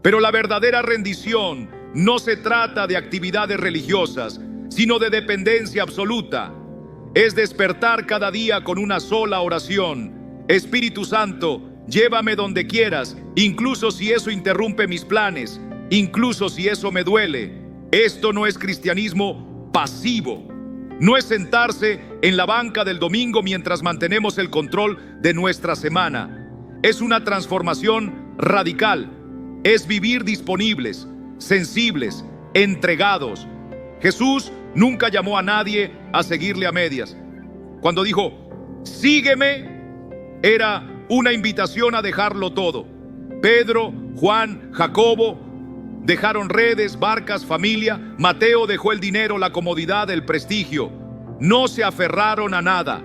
Pero la verdadera rendición no se trata de actividades religiosas, sino de dependencia absoluta. Es despertar cada día con una sola oración: Espíritu Santo, llévame donde quieras, incluso si eso interrumpe mis planes, incluso si eso me duele. Esto no es cristianismo pasivo. No es sentarse en la banca del domingo mientras mantenemos el control de nuestra semana. Es una transformación radical. Es vivir disponibles, sensibles, entregados. Jesús nunca llamó a nadie a seguirle a medias. Cuando dijo, sígueme, era una invitación a dejarlo todo. Pedro, Juan, Jacobo dejaron redes, barcas, familia. Mateo dejó el dinero, la comodidad, el prestigio. No se aferraron a nada.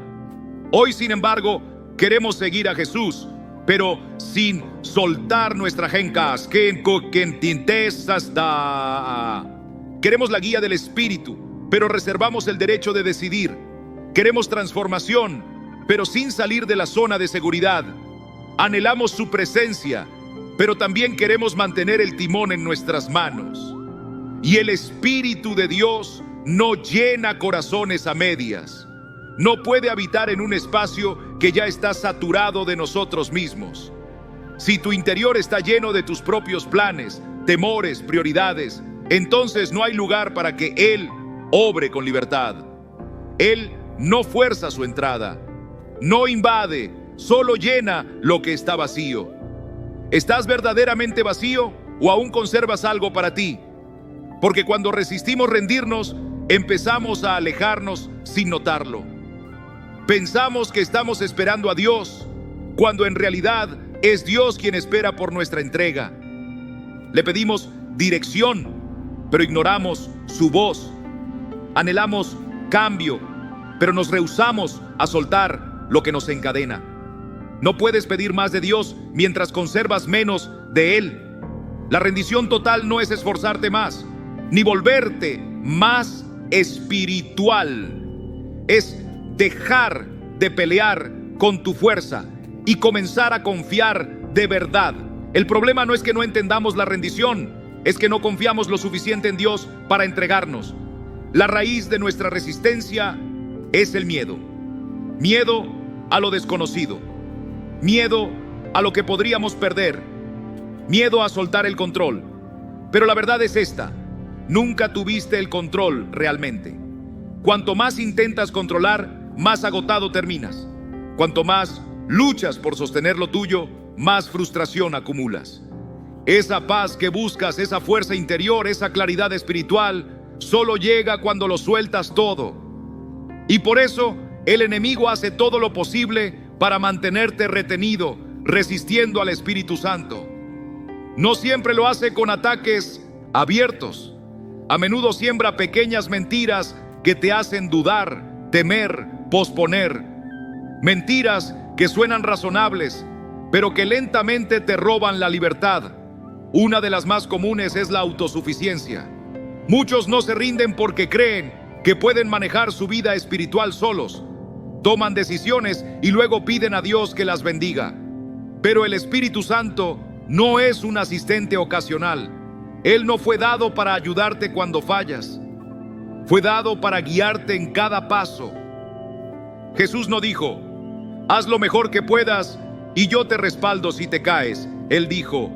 Hoy, sin embargo, queremos seguir a Jesús, pero sin soltar nuestra gencas. Queremos la guía del Espíritu, pero reservamos el derecho de decidir. Queremos transformación, pero sin salir de la zona de seguridad. Anhelamos su presencia, pero también queremos mantener el timón en nuestras manos. Y el Espíritu de Dios no llena corazones a medias. No puede habitar en un espacio que ya está saturado de nosotros mismos. Si tu interior está lleno de tus propios planes, temores, prioridades, entonces no hay lugar para que Él obre con libertad. Él no fuerza su entrada, no invade, solo llena lo que está vacío. ¿Estás verdaderamente vacío o aún conservas algo para ti? Porque cuando resistimos rendirnos, empezamos a alejarnos sin notarlo. Pensamos que estamos esperando a Dios, cuando en realidad es Dios quien espera por nuestra entrega. Le pedimos dirección, pero ignoramos su voz. Anhelamos cambio, pero nos rehusamos a soltar lo que nos encadena. No puedes pedir más de Dios mientras conservas menos de Él. La rendición total no es esforzarte más, ni volverte más espiritual. Es dejar de pelear con tu fuerza y comenzar a confiar de verdad. El problema no es que no entendamos la rendición, es que no confiamos lo suficiente en Dios para entregarnos. La raíz de nuestra resistencia es el miedo. Miedo a lo desconocido. Miedo a lo que podríamos perder. Miedo a soltar el control. Pero la verdad es esta: nunca tuviste el control realmente. Cuanto más intentas controlar, más agotado terminas. Cuanto más luchas por sostener lo tuyo, más frustración acumulas. Esa paz que buscas, esa fuerza interior, esa claridad espiritual, solo llega cuando lo sueltas todo. Y por eso el enemigo hace todo lo posible para mantenerte retenido, resistiendo al Espíritu Santo. No siempre lo hace con ataques abiertos. A menudo siembra pequeñas mentiras que te hacen dudar, temer, posponer. Mentiras que suenan razonables, pero que lentamente te roban la libertad. Una de las más comunes es la autosuficiencia. Muchos no se rinden porque creen que pueden manejar su vida espiritual solos. Toman decisiones y luego piden a Dios que las bendiga. Pero el Espíritu Santo no es un asistente ocasional. Él no fue dado para ayudarte cuando fallas. Fue dado para guiarte en cada paso. Jesús no dijo, haz lo mejor que puedas y yo te respaldo si te caes. Él dijo,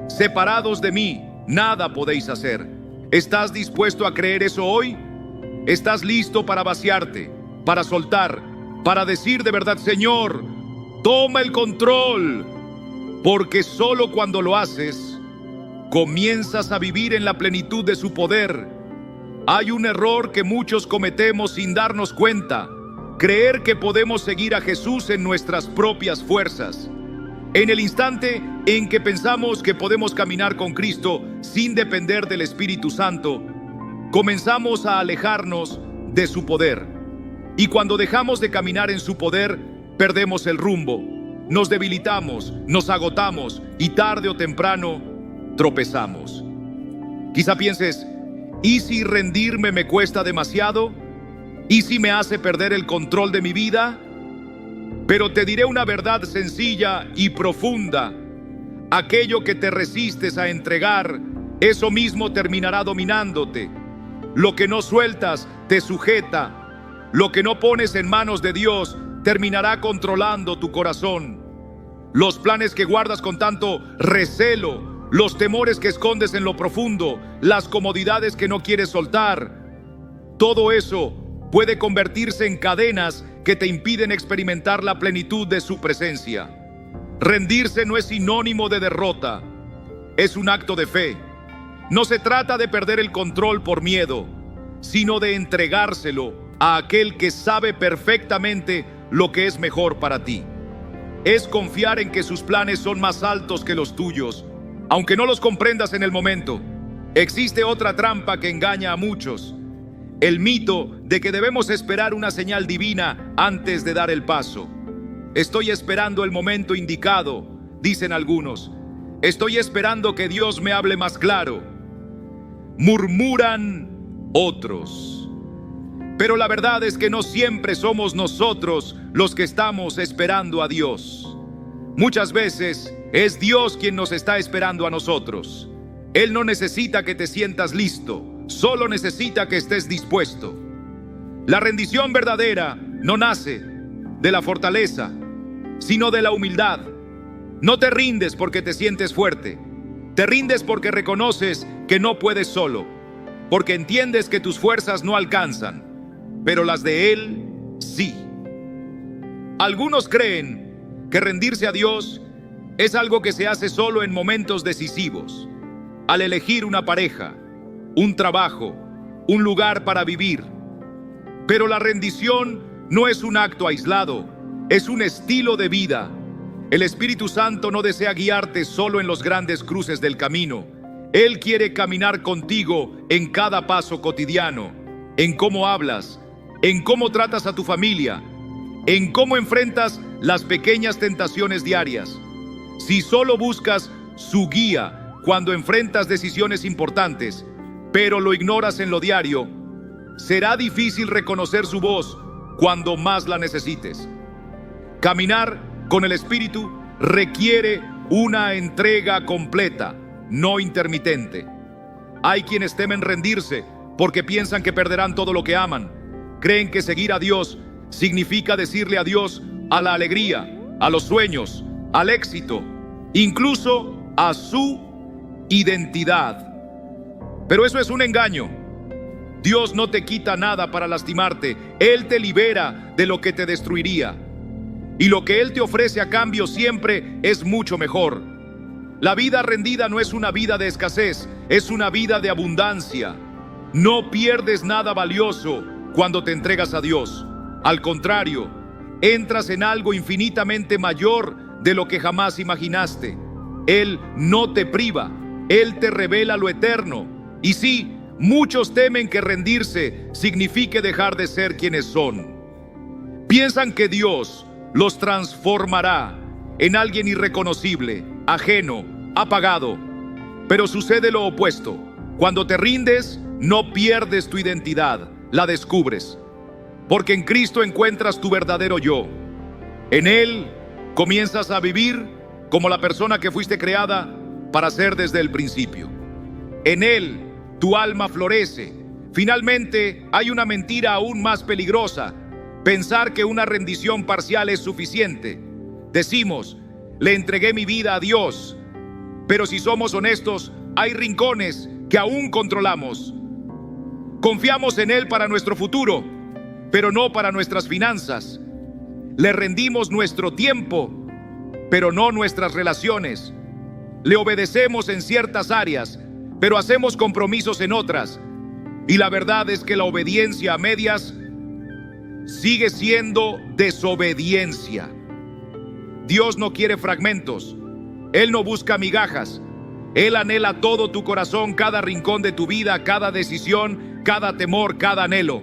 separados de mí, nada podéis hacer. ¿Estás dispuesto a creer eso hoy? ¿Estás listo para vaciarte, para soltar, para decir de verdad, Señor, toma el control? Porque solo cuando lo haces, comienzas a vivir en la plenitud de su poder. Hay un error que muchos cometemos sin darnos cuenta: creer que podemos seguir a Jesús en nuestras propias fuerzas. En el instante en que pensamos que podemos caminar con Cristo sin depender del Espíritu Santo, comenzamos a alejarnos de su poder. Y cuando dejamos de caminar en su poder, perdemos el rumbo, nos debilitamos, nos agotamos y tarde o temprano tropezamos. Quizá pienses, ¿y si rendirme me cuesta demasiado? ¿Y si me hace perder el control de mi vida? Pero te diré una verdad sencilla y profunda: Aquello que te resistes a entregar, eso mismo terminará dominándote. Lo que no sueltas te sujeta. Lo que no pones en manos de Dios terminará controlando tu corazón. Los planes que guardas con tanto recelo, los temores que escondes en lo profundo, las comodidades que no quieres soltar, todo eso puede convertirse en cadenas que te impiden experimentar la plenitud de su presencia. Rendirse no es sinónimo de derrota, es un acto de fe. No se trata de perder el control por miedo, sino de entregárselo a aquel que sabe perfectamente lo que es mejor para ti. Es confiar en que sus planes son más altos que los tuyos, aunque no los comprendas en el momento. Existe otra trampa que engaña a muchos: el mito de que debemos esperar una señal divina antes de dar el paso. Estoy esperando el momento indicado, dicen algunos. Estoy esperando que Dios me hable más claro, murmuran otros. Pero la verdad es que no siempre somos nosotros los que estamos esperando a Dios. Muchas veces es Dios quien nos está esperando a nosotros. Él no necesita que te sientas listo, solo necesita que estés dispuesto. La rendición verdadera no nace de la fortaleza, sino de la humildad. No te rindes porque te sientes fuerte. Te rindes porque reconoces que no puedes solo, porque entiendes que tus fuerzas no alcanzan, pero las de Él sí. Algunos creen que rendirse a Dios es algo que se hace solo en momentos decisivos, al elegir una pareja, un trabajo, un lugar para vivir. Pero la rendición no es un acto aislado, es un estilo de vida. El Espíritu Santo no desea guiarte solo en los grandes cruces del camino. Él quiere caminar contigo en cada paso cotidiano, en cómo hablas, en cómo tratas a tu familia, en cómo enfrentas las pequeñas tentaciones diarias. Si solo buscas su guía cuando enfrentas decisiones importantes, pero lo ignoras en lo diario, será difícil reconocer su voz cuando más la necesites. Caminar con el Espíritu requiere una entrega completa, no intermitente. Hay quienes temen rendirse porque piensan que perderán todo lo que aman. Creen que seguir a Dios significa decirle adiós a la alegría, a los sueños, al éxito, incluso a su identidad. Pero eso es un engaño. Dios no te quita nada para lastimarte. Él te libera de lo que te destruiría. Y lo que Él te ofrece a cambio siempre es mucho mejor. La vida rendida no es una vida de escasez, es una vida de abundancia. No pierdes nada valioso cuando te entregas a Dios. Al contrario, entras en algo infinitamente mayor de lo que jamás imaginaste. Él no te priva, Él te revela lo eterno. Y sí, muchos temen que rendirse signifique dejar de ser quienes son. Piensan que Dios los transformará en alguien irreconocible, ajeno, apagado. Pero sucede lo opuesto. Cuando te rindes, no pierdes tu identidad, la descubres. Porque en Cristo encuentras tu verdadero yo. En Él comienzas a vivir como la persona que fuiste creada para ser desde el principio. En Él tu alma florece. Finalmente, hay una mentira aún más peligrosa: pensar que una rendición parcial es suficiente. Decimos, le entregué mi vida a Dios, pero si somos honestos, hay rincones que aún controlamos. Confiamos en Él para nuestro futuro, pero no para nuestras finanzas. Le rendimos nuestro tiempo, pero no nuestras relaciones. Le obedecemos en ciertas áreas, pero hacemos compromisos en otras. Y la verdad es que la obediencia a medias sigue siendo desobediencia. Dios no quiere fragmentos. Él no busca migajas. Él anhela todo tu corazón, cada rincón de tu vida, cada decisión, cada temor, cada anhelo.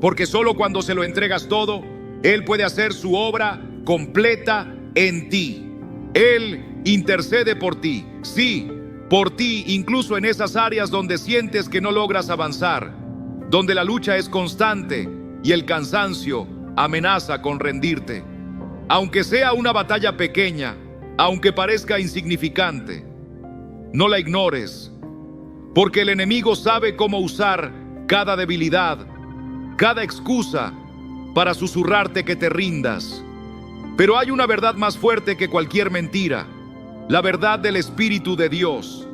Porque solo cuando se lo entregas todo, Él puede hacer su obra completa en ti. Él intercede por ti, sí, por ti, incluso en esas áreas donde sientes que no logras avanzar, donde la lucha es constante y el cansancio amenaza con rendirte. Aunque sea una batalla pequeña, aunque parezca insignificante. No la ignores, porque el enemigo sabe cómo usar cada debilidad, cada excusa para susurrarte que te rindas. Pero hay una verdad más fuerte que cualquier mentira, la verdad del Espíritu de Dios.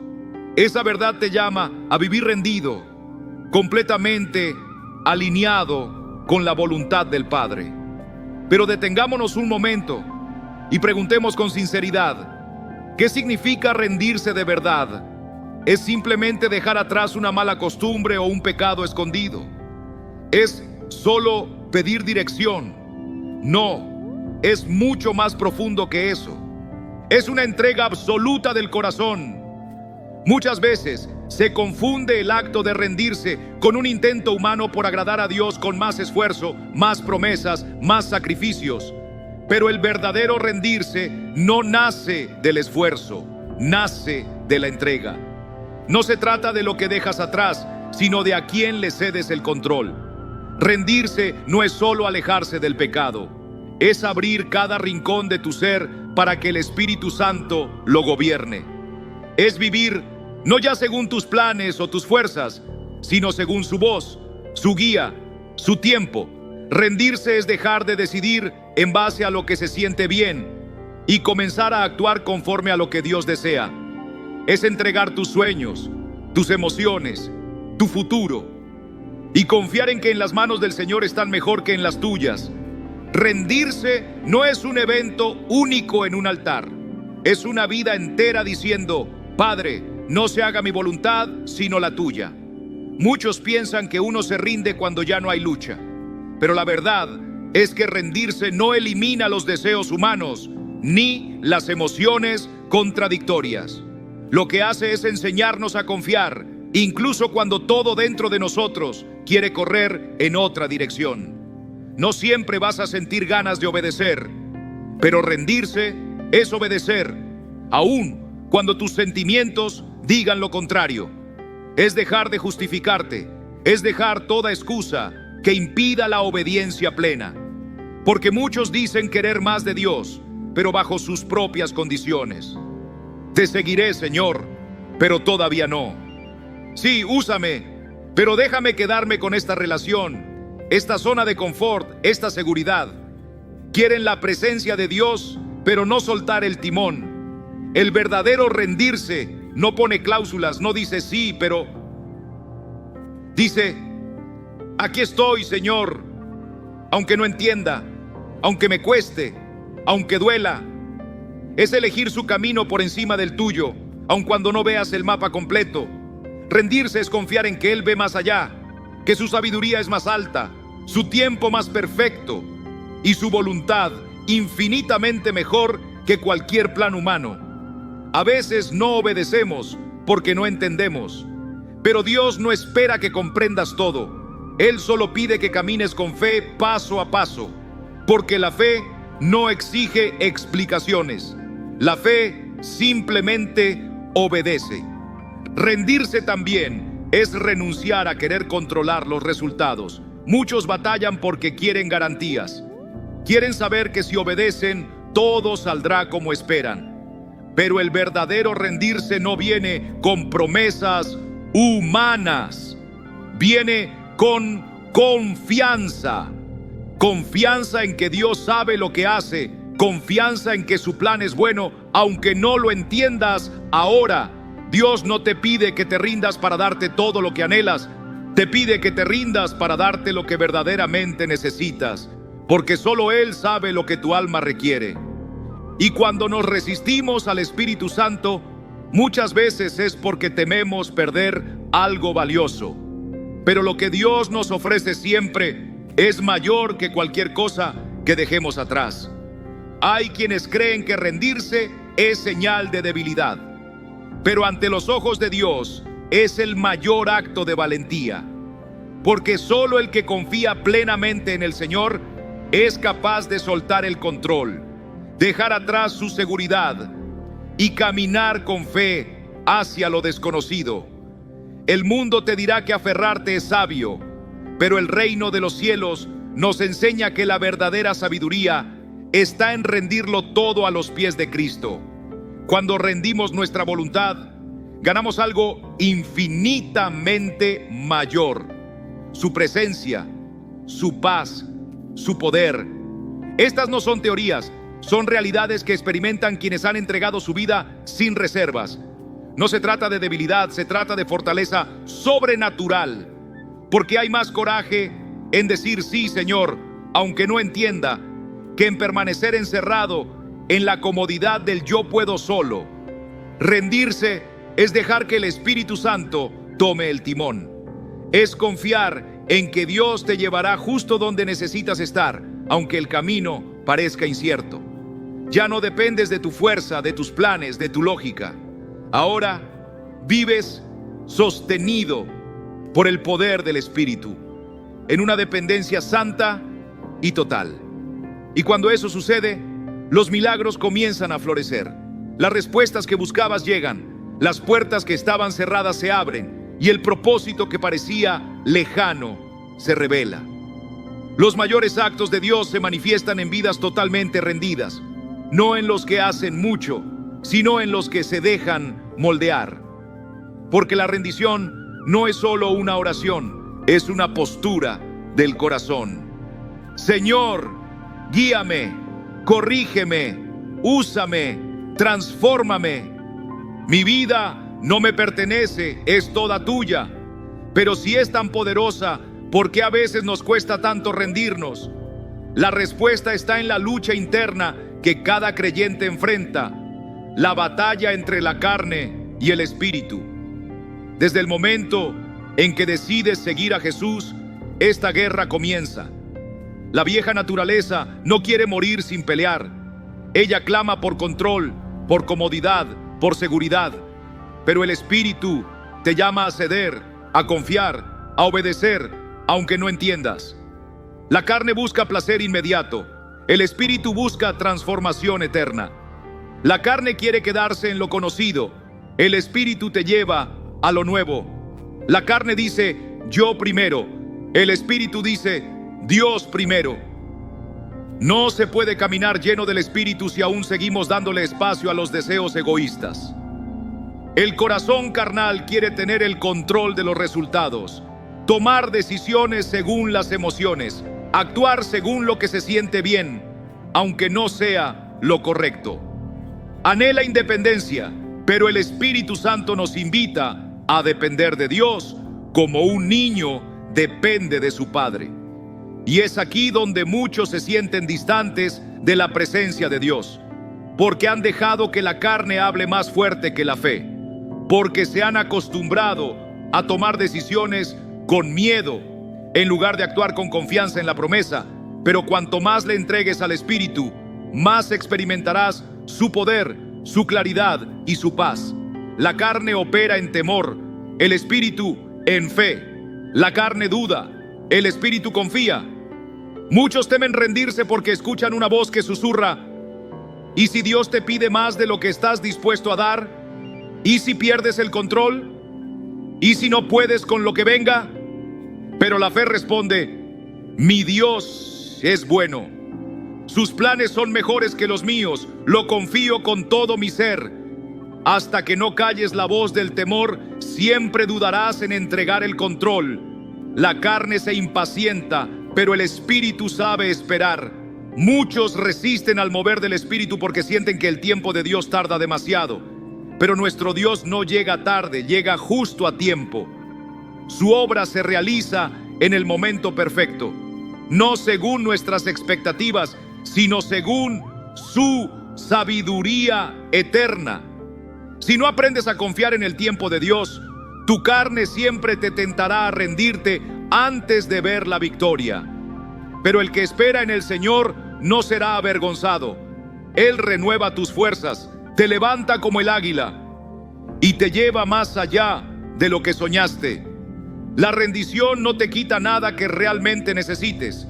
Esa verdad te llama a vivir rendido, completamente alineado con la voluntad del Padre. Pero detengámonos un momento y preguntemos con sinceridad, ¿qué significa rendirse de verdad? ¿Es simplemente dejar atrás una mala costumbre o un pecado escondido? ¿Es solo pedir dirección? No, es mucho más profundo que eso. Es una entrega absoluta del corazón. Muchas veces se confunde el acto de rendirse con un intento humano por agradar a Dios con más esfuerzo, más promesas, más sacrificios. Pero el verdadero rendirse no nace del esfuerzo, nace de la entrega. No se trata de lo que dejas atrás, sino de a quién le cedes el control. Rendirse no es solo alejarse del pecado, es abrir cada rincón de tu ser para que el Espíritu Santo lo gobierne. Es vivir no ya según tus planes o tus fuerzas, sino según su voz, su guía, su tiempo. Rendirse es dejar de decidir en base a lo que se siente bien y comenzar a actuar conforme a lo que Dios desea. Es entregar tus sueños, tus emociones, tu futuro y confiar en que en las manos del Señor están mejor que en las tuyas. Rendirse no es un evento único en un altar, es una vida entera diciendo: Padre, no se haga mi voluntad sino la tuya. Muchos piensan que uno se rinde cuando ya no hay lucha, pero la verdad es que rendirse no elimina los deseos humanos ni las emociones contradictorias. Lo que hace es enseñarnos a confiar, incluso cuando todo dentro de nosotros quiere correr en otra dirección. No siempre vas a sentir ganas de obedecer, pero rendirse es obedecer, aun cuando tus sentimientos digan lo contrario. Es dejar de justificarte, es dejar toda excusa que impida la obediencia plena. Porque muchos dicen querer más de Dios, pero bajo sus propias condiciones. Te seguiré, Señor, pero todavía no. Sí, úsame, pero déjame quedarme con esta relación, esta zona de confort, esta seguridad. Quieren la presencia de Dios, pero no soltar el timón. El verdadero rendirse no pone cláusulas, no dice sí, pero dice: aquí estoy, Señor, aunque no entienda, aunque me cueste, aunque duela. Es elegir su camino por encima del tuyo, aun cuando no veas el mapa completo. Rendirse es confiar en que Él ve más allá, que su sabiduría es más alta, su tiempo más perfecto y su voluntad infinitamente mejor que cualquier plan humano. A veces no obedecemos porque no entendemos, pero Dios no espera que comprendas todo. Él solo pide que camines con fe paso a paso, porque la fe no exige explicaciones. La fe simplemente obedece. Rendirse también es renunciar a querer controlar los resultados. Muchos batallan porque quieren garantías. Quieren saber que si obedecen, todo saldrá como esperan. Pero el verdadero rendirse no viene con promesas humanas. Viene con confianza. Confianza en que Dios sabe lo que hace. Confianza en que su plan es bueno, aunque no lo entiendas ahora. Dios no te pide que te rindas para darte todo lo que anhelas. Te pide que te rindas para darte lo que verdaderamente necesitas, porque solo Él sabe lo que tu alma requiere. Y cuando nos resistimos al Espíritu Santo, muchas veces es porque tememos perder algo valioso. Pero lo que Dios nos ofrece siempre es mayor que cualquier cosa que dejemos atrás. Hay quienes creen que rendirse es señal de debilidad, pero ante los ojos de Dios es el mayor acto de valentía, porque solo el que confía plenamente en el Señor es capaz de soltar el control, dejar atrás su seguridad y caminar con fe hacia lo desconocido. El mundo te dirá que aferrarte es sabio, pero el reino de los cielos nos enseña que la verdadera sabiduría está en rendirlo todo a los pies de Cristo. Cuando rendimos nuestra voluntad, ganamos algo infinitamente mayor: su presencia, su paz, su poder. Estas no son teorías, son realidades que experimentan quienes han entregado su vida sin reservas. No se trata de debilidad, se trata de fortaleza sobrenatural, porque hay más coraje en decir sí, Señor, aunque no entienda, que en permanecer encerrado en la comodidad del yo puedo solo. Rendirse es dejar que el Espíritu Santo tome el timón. Es confiar en que Dios te llevará justo donde necesitas estar, aunque el camino parezca incierto. Ya no dependes de tu fuerza, de tus planes, de tu lógica. Ahora vives sostenido por el poder del Espíritu, en una dependencia santa y total. Y cuando eso sucede, los milagros comienzan a florecer. Las respuestas que buscabas llegan, las puertas que estaban cerradas se abren y el propósito que parecía lejano se revela. Los mayores actos de Dios se manifiestan en vidas totalmente rendidas, no en los que hacen mucho, sino en los que se dejan moldear. Porque la rendición no es solo una oración, es una postura del corazón. Señor, guíame, corrígeme, úsame, transfórmame. Mi vida no me pertenece, es toda tuya. Pero si es tan poderosa, ¿por qué a veces nos cuesta tanto rendirnos? La respuesta está en la lucha interna que cada creyente enfrenta, la batalla entre la carne y el espíritu. Desde el momento en que decides seguir a Jesús, esta guerra comienza. La vieja naturaleza no quiere morir sin pelear. Ella clama por control, por comodidad, por seguridad. Pero el Espíritu te llama a ceder, a confiar, a obedecer, aunque no entiendas. La carne busca placer inmediato. El Espíritu busca transformación eterna. La carne quiere quedarse en lo conocido. El Espíritu te lleva a lo nuevo. La carne dice, yo primero. El Espíritu dice, Dios primero. No se puede caminar lleno del Espíritu si aún seguimos dándole espacio a los deseos egoístas. El corazón carnal quiere tener el control de los resultados, tomar decisiones según las emociones, actuar según lo que se siente bien, aunque no sea lo correcto. Anhela independencia, pero el Espíritu Santo nos invita a depender de Dios como un niño depende de su padre. Y es aquí donde muchos se sienten distantes de la presencia de Dios, porque han dejado que la carne hable más fuerte que la fe, porque se han acostumbrado a tomar decisiones con miedo, en lugar de actuar con confianza en la promesa. Pero cuanto más le entregues al Espíritu, más experimentarás su poder, su claridad y su paz. La carne opera en temor, el Espíritu en fe. La carne duda, el Espíritu confía. Muchos temen rendirse porque escuchan una voz que susurra: ¿y si Dios te pide más de lo que estás dispuesto a dar? ¿Y si pierdes el control? ¿Y si no puedes con lo que venga? Pero la fe responde: mi Dios es bueno. Sus planes son mejores que los míos. Lo confío con todo mi ser. Hasta que no calles la voz del temor, siempre dudarás en entregar el control. La carne se impacienta, pero el Espíritu sabe esperar. Muchos resisten al mover del Espíritu porque sienten que el tiempo de Dios tarda demasiado. Pero nuestro Dios no llega tarde, llega justo a tiempo. Su obra se realiza en el momento perfecto, no según nuestras expectativas, sino según su sabiduría eterna. Si no aprendes a confiar en el tiempo de Dios, tu carne siempre te tentará a rendirte antes de ver la victoria. Pero el que espera en el Señor no será avergonzado. Él renueva tus fuerzas, te levanta como el águila y te lleva más allá de lo que soñaste. La rendición no te quita nada que realmente necesites.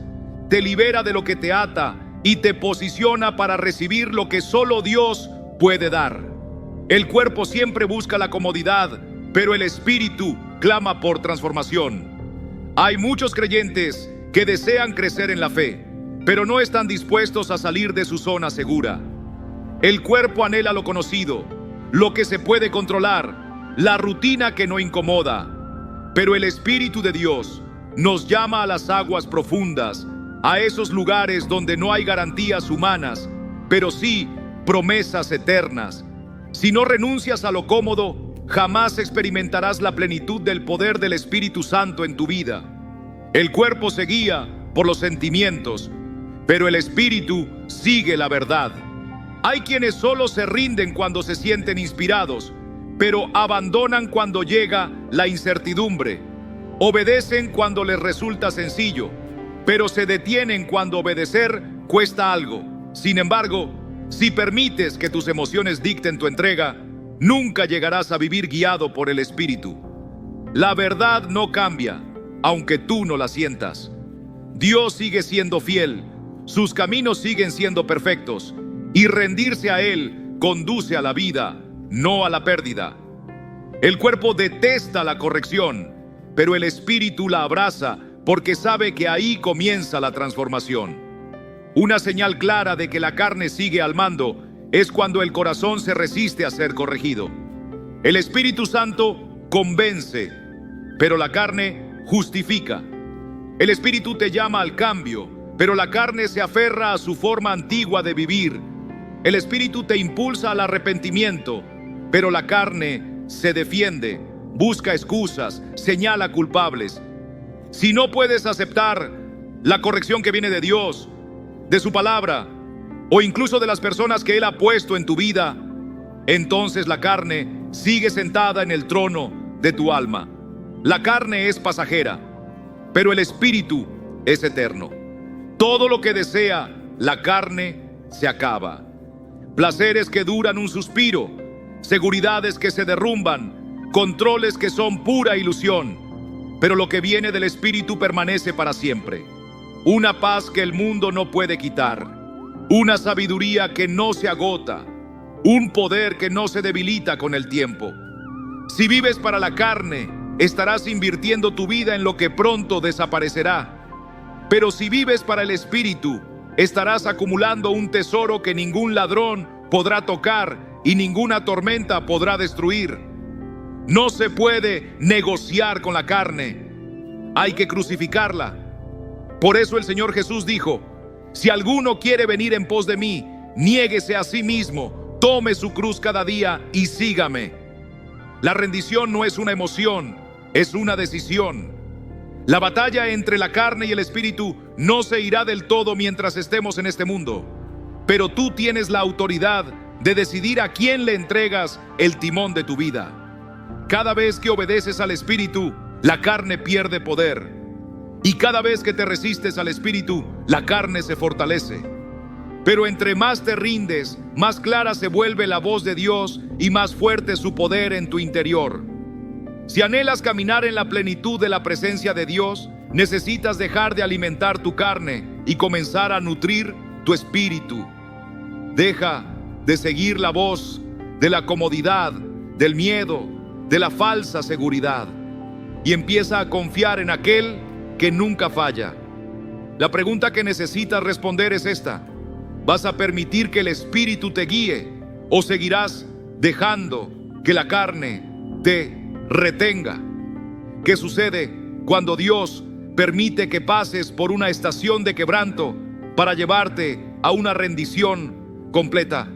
Te libera de lo que te ata y te posiciona para recibir lo que solo Dios puede dar. El cuerpo siempre busca la comodidad, pero el espíritu clama por transformación. Hay muchos creyentes que desean crecer en la fe, pero no están dispuestos a salir de su zona segura. El cuerpo anhela lo conocido, lo que se puede controlar, la rutina que no incomoda. Pero el Espíritu de Dios nos llama a las aguas profundas, a esos lugares donde no hay garantías humanas, pero sí promesas eternas. Si no renuncias a lo cómodo, jamás experimentarás la plenitud del poder del Espíritu Santo en tu vida. El cuerpo se guía por los sentimientos, pero el Espíritu sigue la verdad. Hay quienes solo se rinden cuando se sienten inspirados, pero abandonan cuando llega la incertidumbre. Obedecen cuando les resulta sencillo, pero se detienen cuando obedecer cuesta algo. Sin embargo, si permites que tus emociones dicten tu entrega, nunca llegarás a vivir guiado por el Espíritu. La verdad no cambia, aunque tú no la sientas. Dios sigue siendo fiel, sus caminos siguen siendo perfectos, y rendirse a Él conduce a la vida, no a la pérdida. El cuerpo detesta la corrección, pero el Espíritu la abraza porque sabe que ahí comienza la transformación. Una señal clara de que la carne sigue al mando es cuando el corazón se resiste a ser corregido. El Espíritu Santo convence, pero la carne justifica. El Espíritu te llama al cambio, pero la carne se aferra a su forma antigua de vivir. El Espíritu te impulsa al arrepentimiento, pero la carne se defiende, busca excusas, señala culpables. Si no puedes aceptar la corrección que viene de Dios, de su palabra, o incluso de las personas que Él ha puesto en tu vida, entonces la carne sigue sentada en el trono de tu alma. La carne es pasajera, pero el Espíritu es eterno. Todo lo que desea la carne se acaba. Placeres que duran un suspiro, seguridades que se derrumban, controles que son pura ilusión. Pero lo que viene del Espíritu permanece para siempre. Una paz que el mundo no puede quitar, una sabiduría que no se agota, un poder que no se debilita con el tiempo. Si vives para la carne, estarás invirtiendo tu vida en lo que pronto desaparecerá. Pero si vives para el Espíritu, estarás acumulando un tesoro que ningún ladrón podrá tocar y ninguna tormenta podrá destruir. No se puede negociar con la carne, hay que crucificarla. Por eso el Señor Jesús dijo: si alguno quiere venir en pos de mí, niéguese a sí mismo, tome su cruz cada día y sígame. La rendición no es una emoción, es una decisión. La batalla entre la carne y el Espíritu no se irá del todo mientras estemos en este mundo, pero tú tienes la autoridad de decidir a quién le entregas el timón de tu vida. Cada vez que obedeces al Espíritu, la carne pierde poder. Y cada vez que te resistes al Espíritu, la carne se fortalece. Pero entre más te rindes, más clara se vuelve la voz de Dios y más fuerte su poder en tu interior. Si anhelas caminar en la plenitud de la presencia de Dios, necesitas dejar de alimentar tu carne y comenzar a nutrir tu espíritu. Deja de seguir la voz de la comodidad, del miedo, de la falsa seguridad, y empieza a confiar en aquel que nunca falla. La pregunta que necesitas responder es esta: ¿vas a permitir que el Espíritu te guíe o seguirás dejando que la carne te retenga? ¿Qué sucede cuando Dios permite que pases por una estación de quebranto para llevarte a una rendición completa?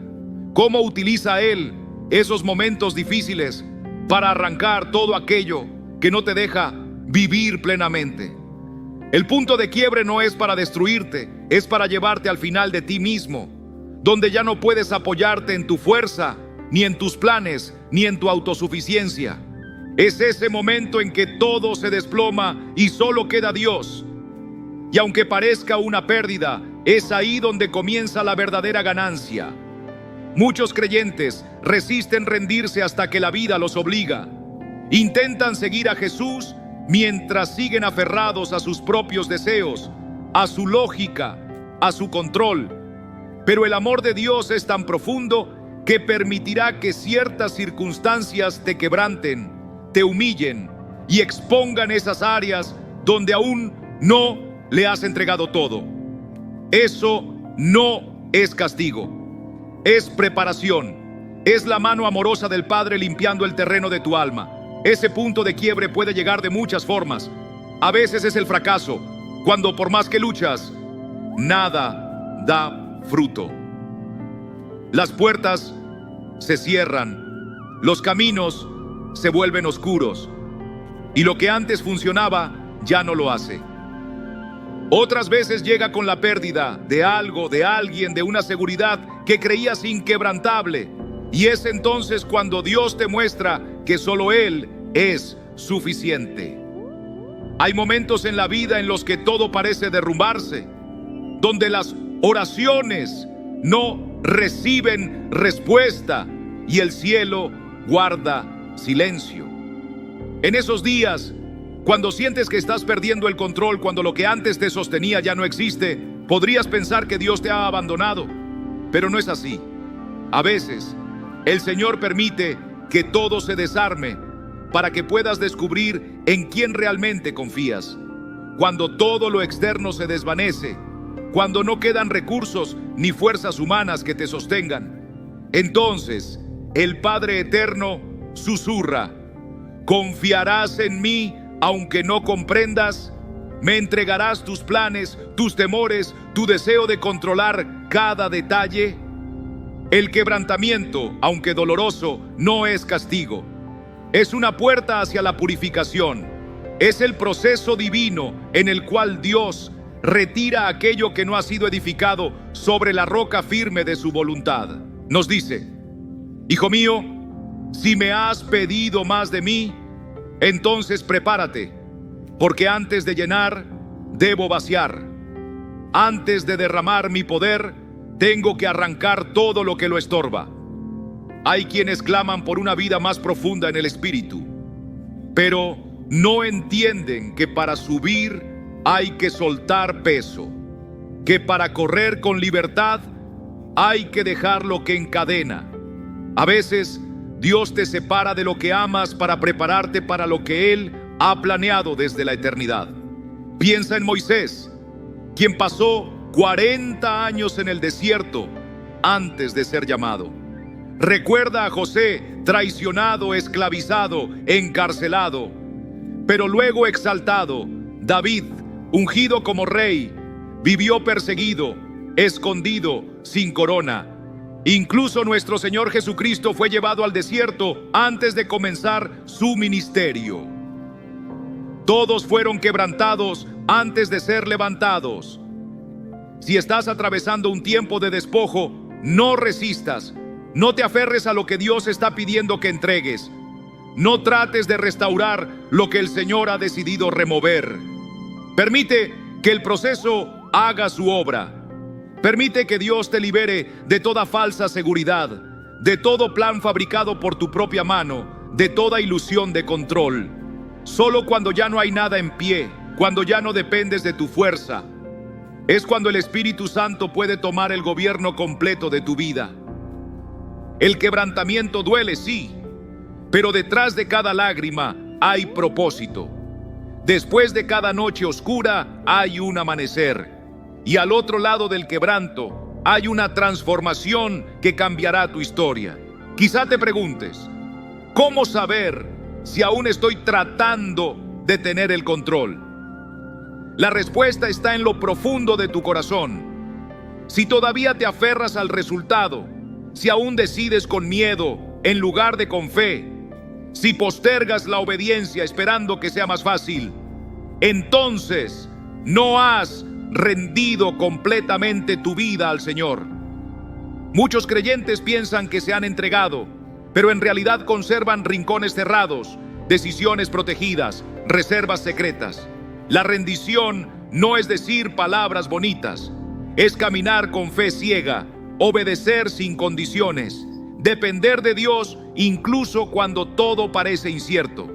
¿Cómo utiliza Él esos momentos difíciles para arrancar todo aquello que no te deja vivir plenamente? El punto de quiebre no es para destruirte, es para llevarte al final de ti mismo, donde ya no puedes apoyarte en tu fuerza, ni en tus planes, ni en tu autosuficiencia. Es ese momento en que todo se desploma y solo queda Dios. Y aunque parezca una pérdida, es ahí donde comienza la verdadera ganancia. Muchos creyentes resisten rendirse hasta que la vida los obliga. Intentan seguir a Jesús mientras siguen aferrados a sus propios deseos, a su lógica, a su control. Pero el amor de Dios es tan profundo que permitirá que ciertas circunstancias te quebranten, te humillen y expongan esas áreas donde aún no le has entregado todo. Eso no es castigo. es preparación. Es la mano amorosa del Padre limpiando el terreno de tu alma. Ese punto de quiebre puede llegar de muchas formas. A veces es el fracaso, cuando por más que luchas, nada da fruto. Las puertas se cierran, los caminos se vuelven oscuros y lo que antes funcionaba ya no lo hace. Otras veces llega con la pérdida de algo, de alguien, de una seguridad que creías inquebrantable, y es entonces cuando Dios te muestra que solo Él es suficiente. Hay momentos en la vida en los que todo parece derrumbarse, donde las oraciones no reciben respuesta y el cielo guarda silencio. En esos días, cuando sientes que estás perdiendo el control, cuando lo que antes te sostenía ya no existe, podrías pensar que Dios te ha abandonado, pero no es así. A veces, el Señor permite que todo se desarme para que puedas descubrir en quién realmente confías. Cuando todo lo externo se desvanece, cuando no quedan recursos ni fuerzas humanas que te sostengan, entonces el Padre Eterno susurra: ¿confiarás en mí aunque no comprendas? ¿Me entregarás tus planes, tus temores, tu deseo de controlar cada detalle? El quebrantamiento, aunque doloroso, no es castigo. Es una puerta hacia la purificación. Es el proceso divino en el cual Dios retira aquello que no ha sido edificado sobre la roca firme de su voluntad. Nos dice: hijo mío, si me has pedido más de mí, entonces prepárate, porque antes de llenar, debo vaciar. Antes de derramar mi poder, tengo que arrancar todo lo que lo estorba. Hay quienes claman por una vida más profunda en el espíritu, pero no entienden que para subir hay que soltar peso, que para correr con libertad hay que dejar lo que encadena. A veces Dios te separa de lo que amas para prepararte para lo que Él ha planeado desde la eternidad. Piensa en Moisés, quien pasó 40 años en el desierto antes de ser llamado. Recuerda a José, traicionado, esclavizado, encarcelado, pero luego exaltado. David, ungido como rey, vivió perseguido, escondido, sin corona. Incluso nuestro Señor Jesucristo fue llevado al desierto antes de comenzar su ministerio. Todos fueron quebrantados antes de ser levantados. Si estás atravesando un tiempo de despojo, no resistas. No te aferres a lo que Dios está pidiendo que entregues. No trates de restaurar lo que el Señor ha decidido remover. Permite que el proceso haga su obra. Permite que Dios te libere de toda falsa seguridad, de todo plan fabricado por tu propia mano, de toda ilusión de control. Solo cuando ya no hay nada en pie, cuando ya no dependes de tu fuerza, es cuando el Espíritu Santo puede tomar el gobierno completo de tu vida. El quebrantamiento duele, sí, pero detrás de cada lágrima hay propósito. Después de cada noche oscura hay un amanecer. Y al otro lado del quebranto hay una transformación que cambiará tu historia. Quizá te preguntes: ¿cómo saber si aún estoy tratando de tener el control? La respuesta está en lo profundo de tu corazón. Si todavía te aferras al resultado, si aún decides con miedo en lugar de con fe, si postergas la obediencia esperando que sea más fácil, entonces no has rendido completamente tu vida al Señor. Muchos creyentes piensan que se han entregado, pero en realidad conservan rincones cerrados, decisiones protegidas, reservas secretas. La rendición no es decir palabras bonitas, es caminar con fe ciega, obedecer sin condiciones, depender de Dios incluso cuando todo parece incierto.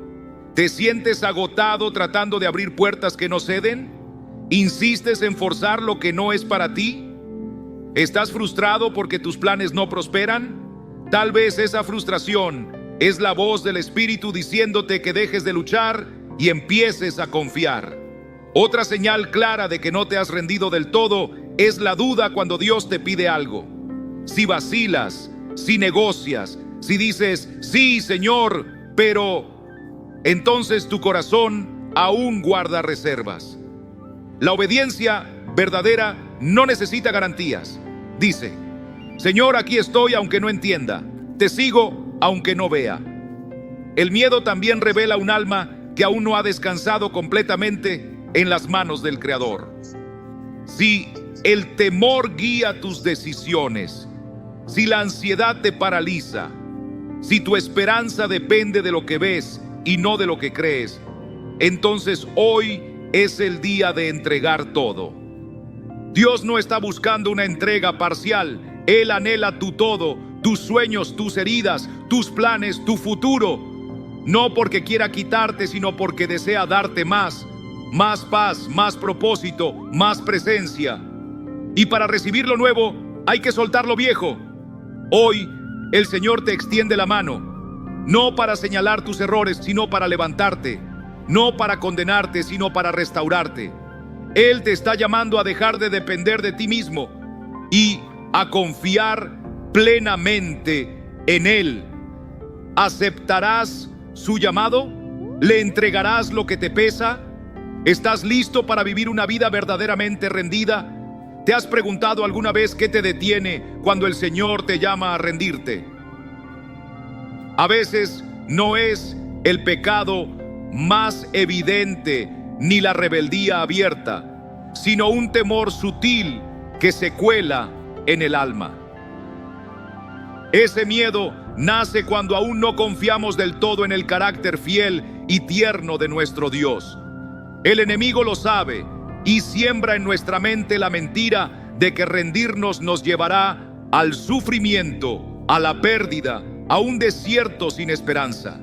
¿Te sientes agotado tratando de abrir puertas que no ceden? ¿Insistes en forzar lo que no es para ti? ¿Estás frustrado porque tus planes no prosperan? Tal vez esa frustración es la voz del Espíritu diciéndote que dejes de luchar y empieces a confiar. Otra señal clara de que no te has rendido del todo es la duda cuando Dios te pide algo. si vacilas, si negocias, si dices, sí, Señor, pero entonces tu corazón aún guarda reservas. La obediencia verdadera no necesita garantías. Dice, Señor, aquí estoy aunque no entienda, te sigo aunque no vea. El miedo también revela un alma que aún no ha descansado completamente en las manos del Creador. Si el temor guía tus decisiones, si la ansiedad te paraliza, si tu esperanza depende de lo que ves y no de lo que crees, entonces hoy es el día de entregar todo. Dios no está buscando una entrega parcial. Él anhela tu todo, tus sueños, tus heridas, tus planes, tu futuro. No porque quiera quitarte, sino porque desea darte más paz, más propósito, más presencia. Y para recibir lo nuevo, hay que soltar lo viejo. Hoy, el Señor te extiende la mano, no para señalar tus errores, sino para levantarte, no para condenarte, sino para restaurarte. Él te está llamando a dejar de depender de ti mismo y a confiar plenamente en Él. ¿Aceptarás su llamado? ¿Le entregarás lo que te pesa? ¿Estás listo para vivir una vida verdaderamente rendida? ¿Te has preguntado alguna vez qué te detiene cuando el Señor te llama a rendirte? A veces no es el pecado más evidente ni la rebeldía abierta, sino un temor sutil que se cuela en el alma. Ese miedo nace cuando aún no confiamos del todo en el carácter fiel y tierno de nuestro Dios. El enemigo lo sabe y siembra en nuestra mente la mentira de que rendirnos nos llevará al sufrimiento, a la pérdida, a un desierto sin esperanza.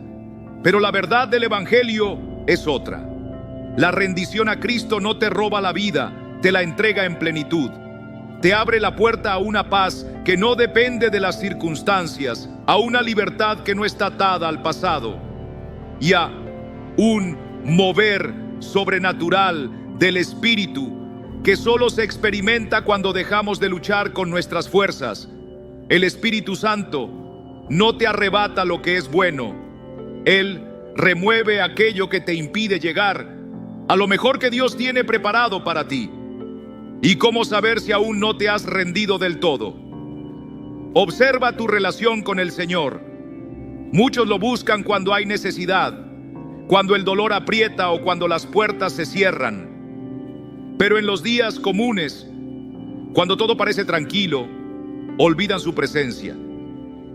Pero la verdad del Evangelio es otra. La rendición a Cristo no te roba la vida, te la entrega en plenitud. Te abre la puerta a una paz que no depende de las circunstancias, a una libertad que no está atada al pasado y a un mover sobrenatural del Espíritu que solo se experimenta cuando dejamos de luchar con nuestras fuerzas. El Espíritu Santo no te arrebata lo que es bueno. Él remueve aquello que te impide llegar a lo mejor que Dios tiene preparado para ti. ¿Y cómo saber si aún no te has rendido del todo? Observa tu relación con el Señor. Muchos lo buscan cuando hay necesidad, cuando el dolor aprieta o cuando las puertas se cierran. Pero en los días comunes, cuando todo parece tranquilo, olvidan su presencia.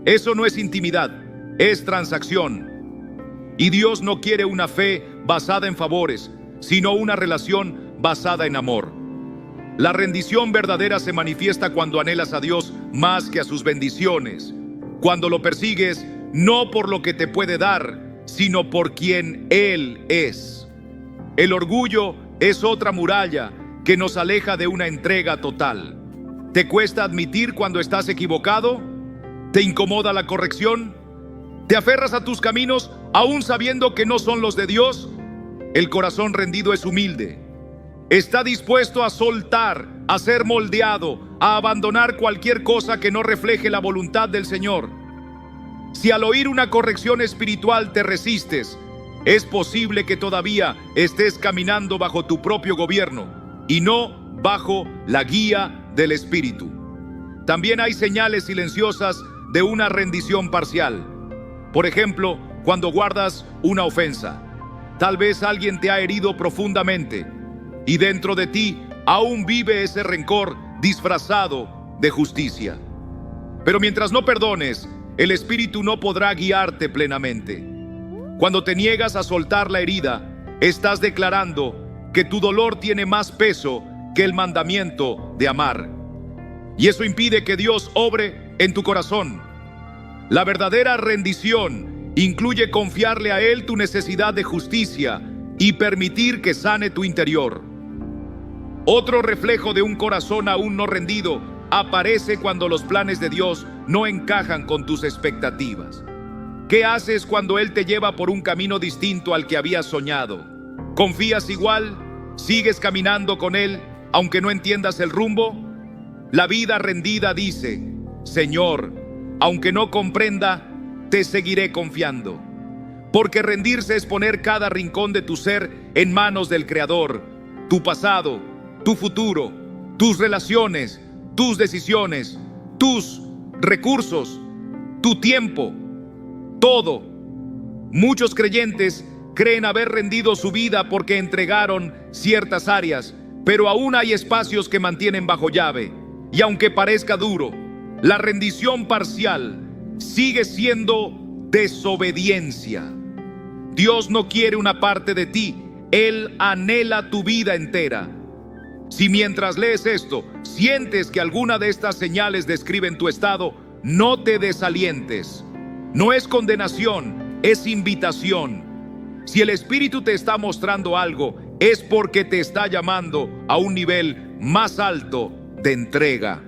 Eso no es intimidad, es transacción. Y Dios no quiere una fe basada en favores, sino una relación basada en amor. La rendición verdadera se manifiesta cuando anhelas a Dios más que a sus bendiciones, cuando lo persigues no por lo que te puede dar, sino por quien Él es. El orgullo es otra muralla que nos aleja de una entrega total. ¿Te cuesta admitir cuando estás equivocado? ¿Te incomoda la corrección? ¿Te aferras a tus caminos aún sabiendo que no son los de Dios? El corazón rendido es humilde. Está dispuesto a soltar, a ser moldeado, a abandonar cualquier cosa que no refleje la voluntad del Señor. Si al oír una corrección espiritual te resistes, es posible que todavía estés caminando bajo tu propio gobierno y no bajo la guía del Espíritu. También hay señales silenciosas de una rendición parcial. Por ejemplo, cuando guardas una ofensa. Tal vez alguien te ha herido profundamente y dentro de ti aún vive ese rencor disfrazado de justicia. Pero mientras no perdones, el Espíritu no podrá guiarte plenamente. Cuando te niegas a soltar la herida, estás declarando que tu dolor tiene más peso que el mandamiento de amar. Y eso impide que Dios obre en tu corazón. La verdadera rendición incluye confiarle a Él tu necesidad de justicia y permitir que sane tu interior. Otro reflejo de un corazón aún no rendido aparece cuando los planes de Dios no encajan con tus expectativas. ¿Qué haces cuando Él te lleva por un camino distinto al que habías soñado? ¿Confías igual? ¿Sigues caminando con Él aunque no entiendas el rumbo? La vida rendida dice: Señor, aunque no comprenda, te seguiré confiando. Porque rendirse es poner cada rincón de tu ser en manos del Creador. Tu pasado, tu futuro, tus relaciones, tus decisiones, tus recursos, tu tiempo, todo. Muchos creyentes creen haber rendido su vida porque entregaron ciertas áreas, pero aún hay espacios que mantienen bajo llave. Y aunque parezca duro, la rendición parcial sigue siendo desobediencia. Dios no quiere una parte de ti, Él anhela tu vida entera. Si mientras lees esto, sientes que alguna de estas señales describen tu estado, no te desalientes. No es condenación, es invitación. Si el Espíritu te está mostrando algo, es porque te está llamando a un nivel más alto de entrega.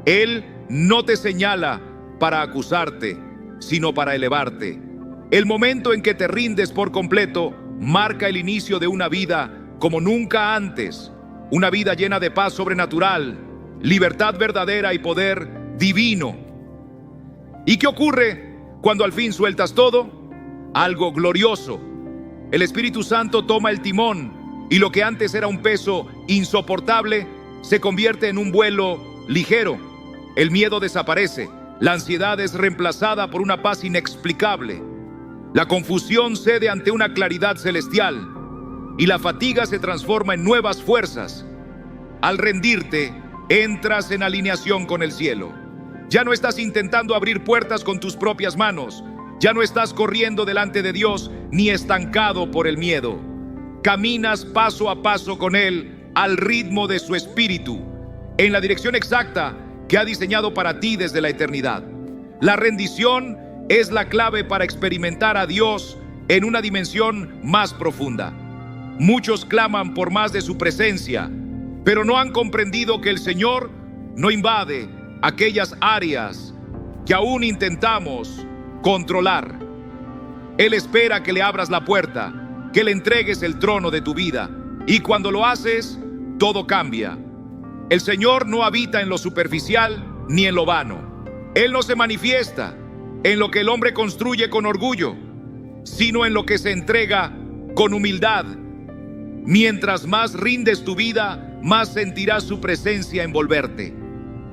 Él no te señala para acusarte, sino para elevarte. El momento en que te rindes por completo marca el inicio de una vida como nunca antes. Una vida llena de paz sobrenatural, libertad verdadera y poder divino. ¿Y qué ocurre cuando al fin sueltas todo? Algo glorioso. El Espíritu Santo toma el timón y lo que antes era un peso insoportable se convierte en un vuelo ligero. El miedo desaparece, la ansiedad es reemplazada por una paz inexplicable. La confusión cede ante una claridad celestial y la fatiga se transforma en nuevas fuerzas. Al rendirte, entras en alineación con el cielo. Ya no estás intentando abrir puertas con tus propias manos. Ya no estás corriendo delante de Dios ni estancado por el miedo. Caminas paso a paso con Él al ritmo de su espíritu, en la dirección exacta que ha diseñado para ti desde la eternidad. La rendición es la clave para experimentar a Dios en una dimensión más profunda. Muchos claman por más de su presencia, pero no han comprendido que el Señor no invade aquellas áreas que aún intentamos controlar. Él espera que le abras la puerta, que le entregues el trono de tu vida, y cuando lo haces, todo cambia. El Señor no habita en lo superficial ni en lo vano. Él no se manifiesta en lo que el hombre construye con orgullo, sino en lo que se entrega con humildad. Mientras más rindes tu vida, más sentirás su presencia envolverte.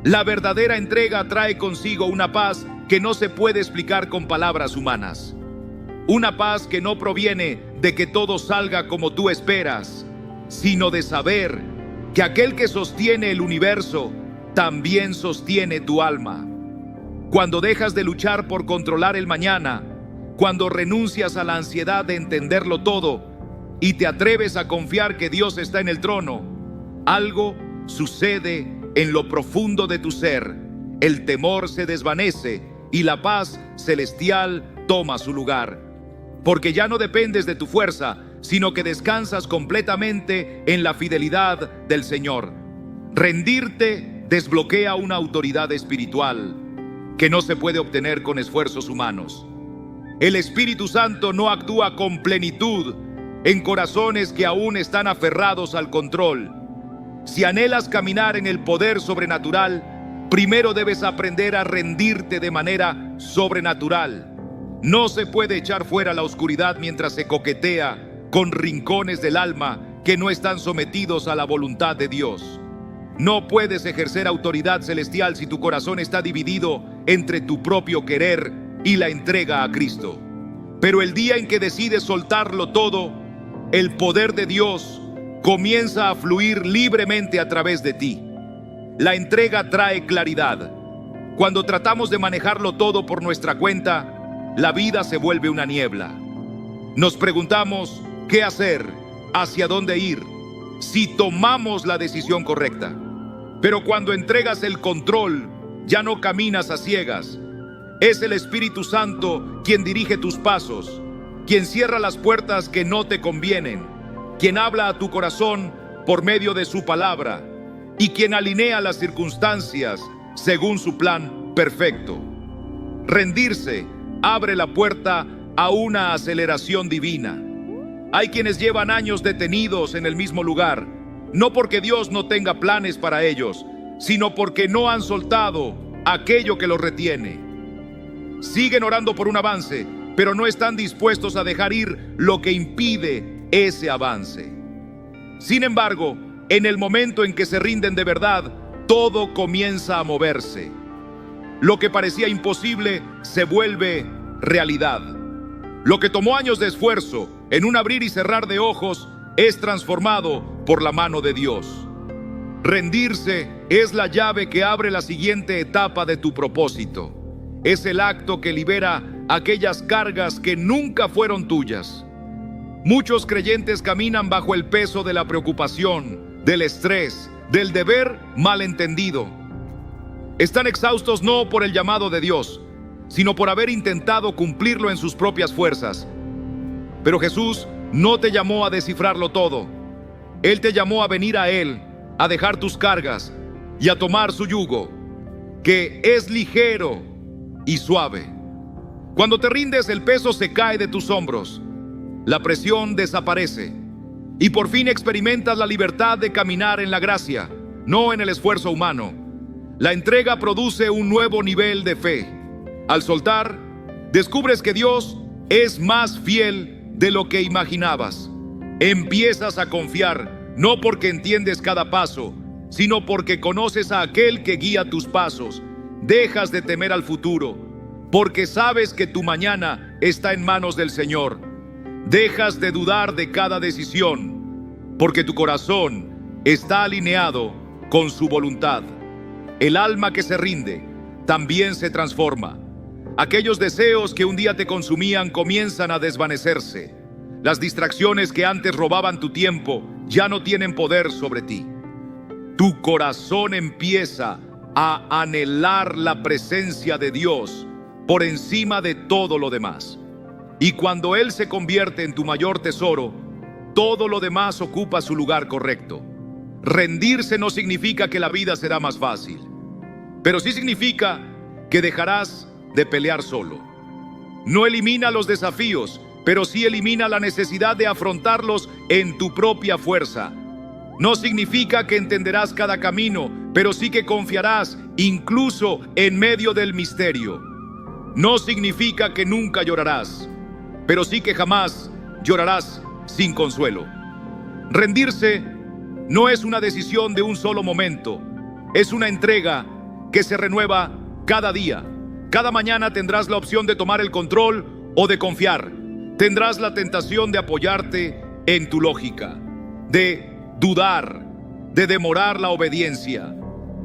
La verdadera entrega trae consigo una paz que no se puede explicar con palabras humanas. Una paz que no proviene de que todo salga como tú esperas, sino de saber que aquel que sostiene el universo también sostiene tu alma. Cuando dejas de luchar por controlar el mañana, cuando renuncias a la ansiedad de entenderlo todo y te atreves a confiar que Dios está en el trono, algo sucede en lo profundo de tu ser. El temor se desvanece y la paz celestial toma su lugar. Porque ya no dependes de tu fuerza, sino que descansas completamente en la fidelidad del Señor. Rendirte desbloquea una autoridad espiritual que no se puede obtener con esfuerzos humanos. El Espíritu Santo no actúa con plenitud en corazones que aún están aferrados al control. Si anhelas caminar en el poder sobrenatural, primero debes aprender a rendirte de manera sobrenatural. No se puede echar fuera la oscuridad mientras se coquetea con rincones del alma que no están sometidos a la voluntad de Dios. No puedes ejercer autoridad celestial si tu corazón está dividido entre tu propio querer y la entrega a Cristo. Pero el día en que decides soltarlo todo, el poder de Dios comienza a fluir libremente a través de ti. La entrega trae claridad. Cuando tratamos de manejarlo todo por nuestra cuenta, la vida se vuelve una niebla. Nos preguntamos qué hacer, hacia dónde ir, si tomamos la decisión correcta. Pero cuando entregas el control, ya no caminas a ciegas. Es el Espíritu Santo quien dirige tus pasos, quien cierra las puertas que no te convienen, quien habla a tu corazón por medio de su palabra y quien alinea las circunstancias según su plan perfecto. Rendirse abre la puerta a una aceleración divina. Hay quienes llevan años detenidos en el mismo lugar, no porque Dios no tenga planes para ellos, sino porque no han soltado aquello que los retiene. Siguen orando por un avance, pero no están dispuestos a dejar ir lo que impide ese avance. Sin embargo, en el momento en que se rinden de verdad, todo comienza a moverse. Lo que parecía imposible se vuelve realidad. Lo que tomó años de esfuerzo, en un abrir y cerrar de ojos, es transformado por la mano de Dios. Rendirse es la llave que abre la siguiente etapa de tu propósito. Es el acto que libera aquellas cargas que nunca fueron tuyas. Muchos creyentes caminan bajo el peso de la preocupación, del estrés, del deber malentendido. Están exhaustos no por el llamado de Dios, sino por haber intentado cumplirlo en sus propias fuerzas. Pero Jesús no te llamó a descifrarlo todo. Él te llamó a venir a Él, a dejar tus cargas y a tomar su yugo, que es ligero y suave. Cuando te rindes, el peso se cae de tus hombros, la presión desaparece y por fin experimentas la libertad de caminar en la gracia, no en el esfuerzo humano. La entrega produce un nuevo nivel de fe. Al soltar, descubres que Dios es más fiel de lo que imaginabas. Empiezas a confiar, no porque entiendes cada paso, sino porque conoces a aquel que guía tus pasos. Dejas de temer al futuro, porque sabes que tu mañana está en manos del Señor. Dejas de dudar de cada decisión, porque tu corazón está alineado con su voluntad. El alma que se rinde también se transforma. Aquellos deseos que un día te consumían comienzan a desvanecerse. Las distracciones que antes robaban tu tiempo ya no tienen poder sobre ti. Tu corazón empieza a anhelar la presencia de Dios por encima de todo lo demás. Y cuando Él se convierte en tu mayor tesoro, todo lo demás ocupa su lugar correcto. Rendirse no significa que la vida será más fácil, pero sí significa que dejarás de pelear solo. No elimina los desafíos, pero sí elimina la necesidad de afrontarlos en tu propia fuerza. No significa que entenderás cada camino, pero sí que confiarás incluso en medio del misterio. No significa que nunca llorarás, pero sí que jamás llorarás sin consuelo. Rendirse no es una decisión de un solo momento, es una entrega que se renueva cada día. Cada mañana tendrás la opción de tomar el control o de confiar. Tendrás la tentación de apoyarte en tu lógica, de dudar, de demorar la obediencia.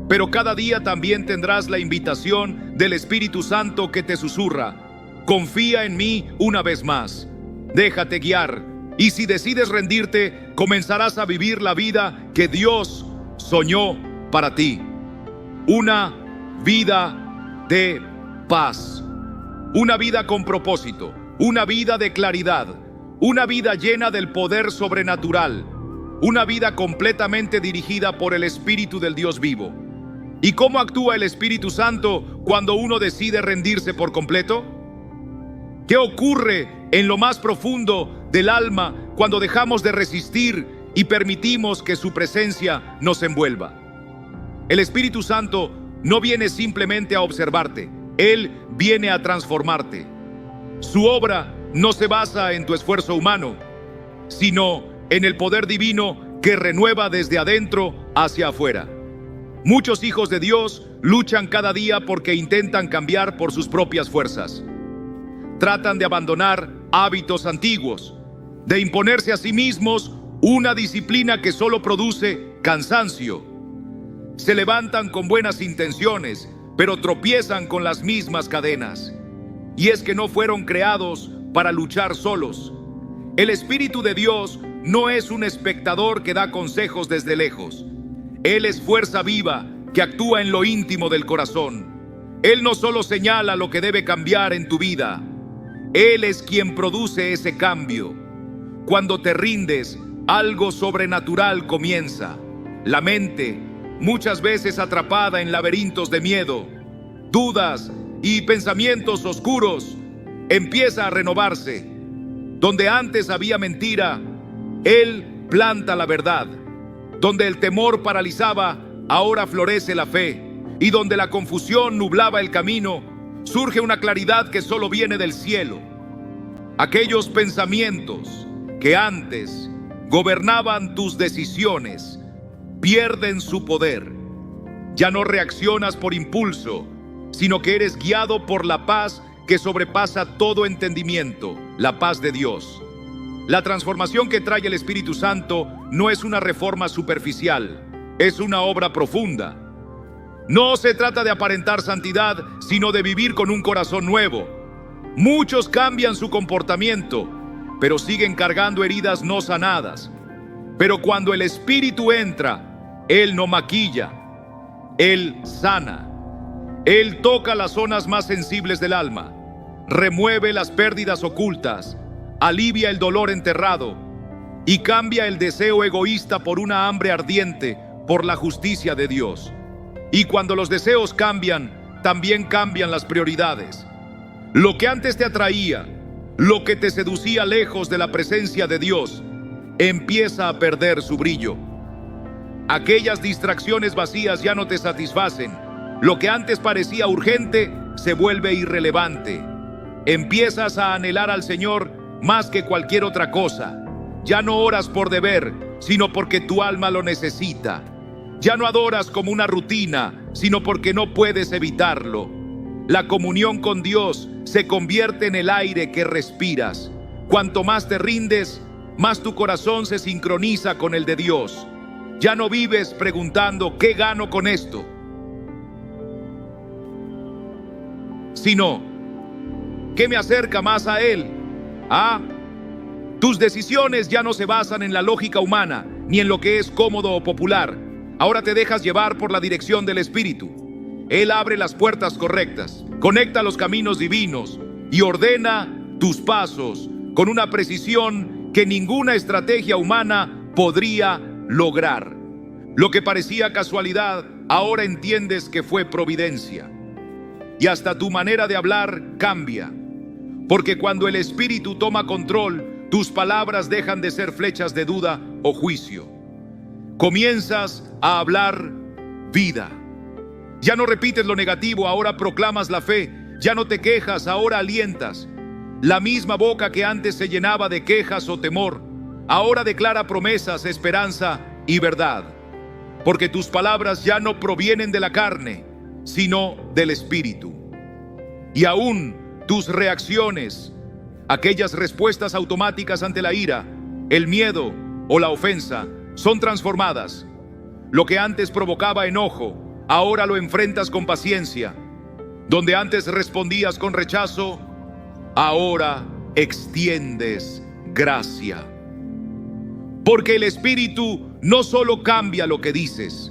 Pero cada día también tendrás la invitación del Espíritu Santo que te susurra: confía en mí una vez más, déjate guiar, y si decides rendirte, comenzarás a vivir la vida que Dios soñó para ti. Una vida de paz, una vida con propósito, una vida de claridad, una vida llena del poder sobrenatural, una vida completamente dirigida por el Espíritu del Dios vivo. ¿Y cómo actúa el Espíritu Santo cuando uno decide rendirse por completo? ¿Qué ocurre en lo más profundo del alma cuando dejamos de resistir y permitimos que su presencia nos envuelva? El Espíritu Santo no viene simplemente a observarte, Él viene a transformarte. Su obra no se basa en tu esfuerzo humano, sino en el poder divino que renueva desde adentro hacia afuera. Muchos hijos de Dios luchan cada día porque intentan cambiar por sus propias fuerzas. Tratan de abandonar hábitos antiguos, de imponerse a sí mismos una disciplina que solo produce cansancio. Se levantan con buenas intenciones, pero tropiezan con las mismas cadenas. Y es que no fueron creados para luchar solos. El Espíritu de Dios no es un espectador que da consejos desde lejos. Él es fuerza viva que actúa en lo íntimo del corazón. Él no solo señala lo que debe cambiar en tu vida, Él es quien produce ese cambio. Cuando te rindes, algo sobrenatural comienza. La mente, muchas veces atrapada en laberintos de miedo, dudas y pensamientos oscuros, empieza a renovarse. Donde antes había mentira, Él planta la verdad. Donde el temor paralizaba, ahora florece la fe. y donde la confusión nublaba el camino, surge una claridad que solo viene del cielo. Aquellos pensamientos que antes gobernaban tus decisiones pierden su poder. Ya no reaccionas por impulso, sino que eres guiado por la paz que sobrepasa todo entendimiento, la paz de Dios. La transformación que trae el Espíritu Santo no es una reforma superficial, es una obra profunda. No se trata de aparentar santidad, sino de vivir con un corazón nuevo. Muchos cambian su comportamiento, pero siguen cargando heridas no sanadas. Pero cuando el Espíritu entra, Él no maquilla, Él sana. Él toca las zonas más sensibles del alma, remueve las pérdidas ocultas, alivia el dolor enterrado y cambia el deseo egoísta por una hambre ardiente por la justicia de Dios. Y cuando los deseos cambian, también cambian las prioridades. Lo que antes te atraía, lo que te seducía lejos de la presencia de Dios, empieza a perder su brillo. Aquellas distracciones vacías ya no te satisfacen. Lo que antes parecía urgente se vuelve irrelevante. Empiezas a anhelar al Señor más que cualquier otra cosa. Ya no oras por deber, sino porque tu alma lo necesita. Ya no adoras como una rutina, sino porque no puedes evitarlo. La comunión con Dios se convierte en el aire que respiras. Cuanto más te rindes, más tu corazón se sincroniza con el de Dios. Ya no vives preguntando ¿qué gano con esto?, sino ¿qué me acerca más a Él? Tus decisiones ya no se basan en la lógica humana, ni en lo que es cómodo o popular. Ahora te dejas llevar por la dirección del Espíritu. Él abre las puertas correctas, conecta los caminos divinos y ordena tus pasos con una precisión que ninguna estrategia humana podría lograr. Lo que parecía casualidad, ahora entiendes que fue providencia. Y hasta tu manera de hablar cambia, porque cuando el Espíritu toma control, tus palabras dejan de ser flechas de duda o juicio. Comienzas a hablar vida. Ya no repites lo negativo, ahora proclamas la fe. Ya no te quejas, ahora alientas. La misma boca que antes se llenaba de quejas o temor, ahora declara promesas, esperanza y verdad. Porque tus palabras ya no provienen de la carne, sino del Espíritu. Y aún tus reacciones, aquellas respuestas automáticas ante la ira, el miedo o la ofensa, son transformadas. Lo que antes provocaba enojo, ahora lo enfrentas con paciencia. Donde antes respondías con rechazo, ahora extiendes gracia. Porque el Espíritu no solo cambia lo que dices,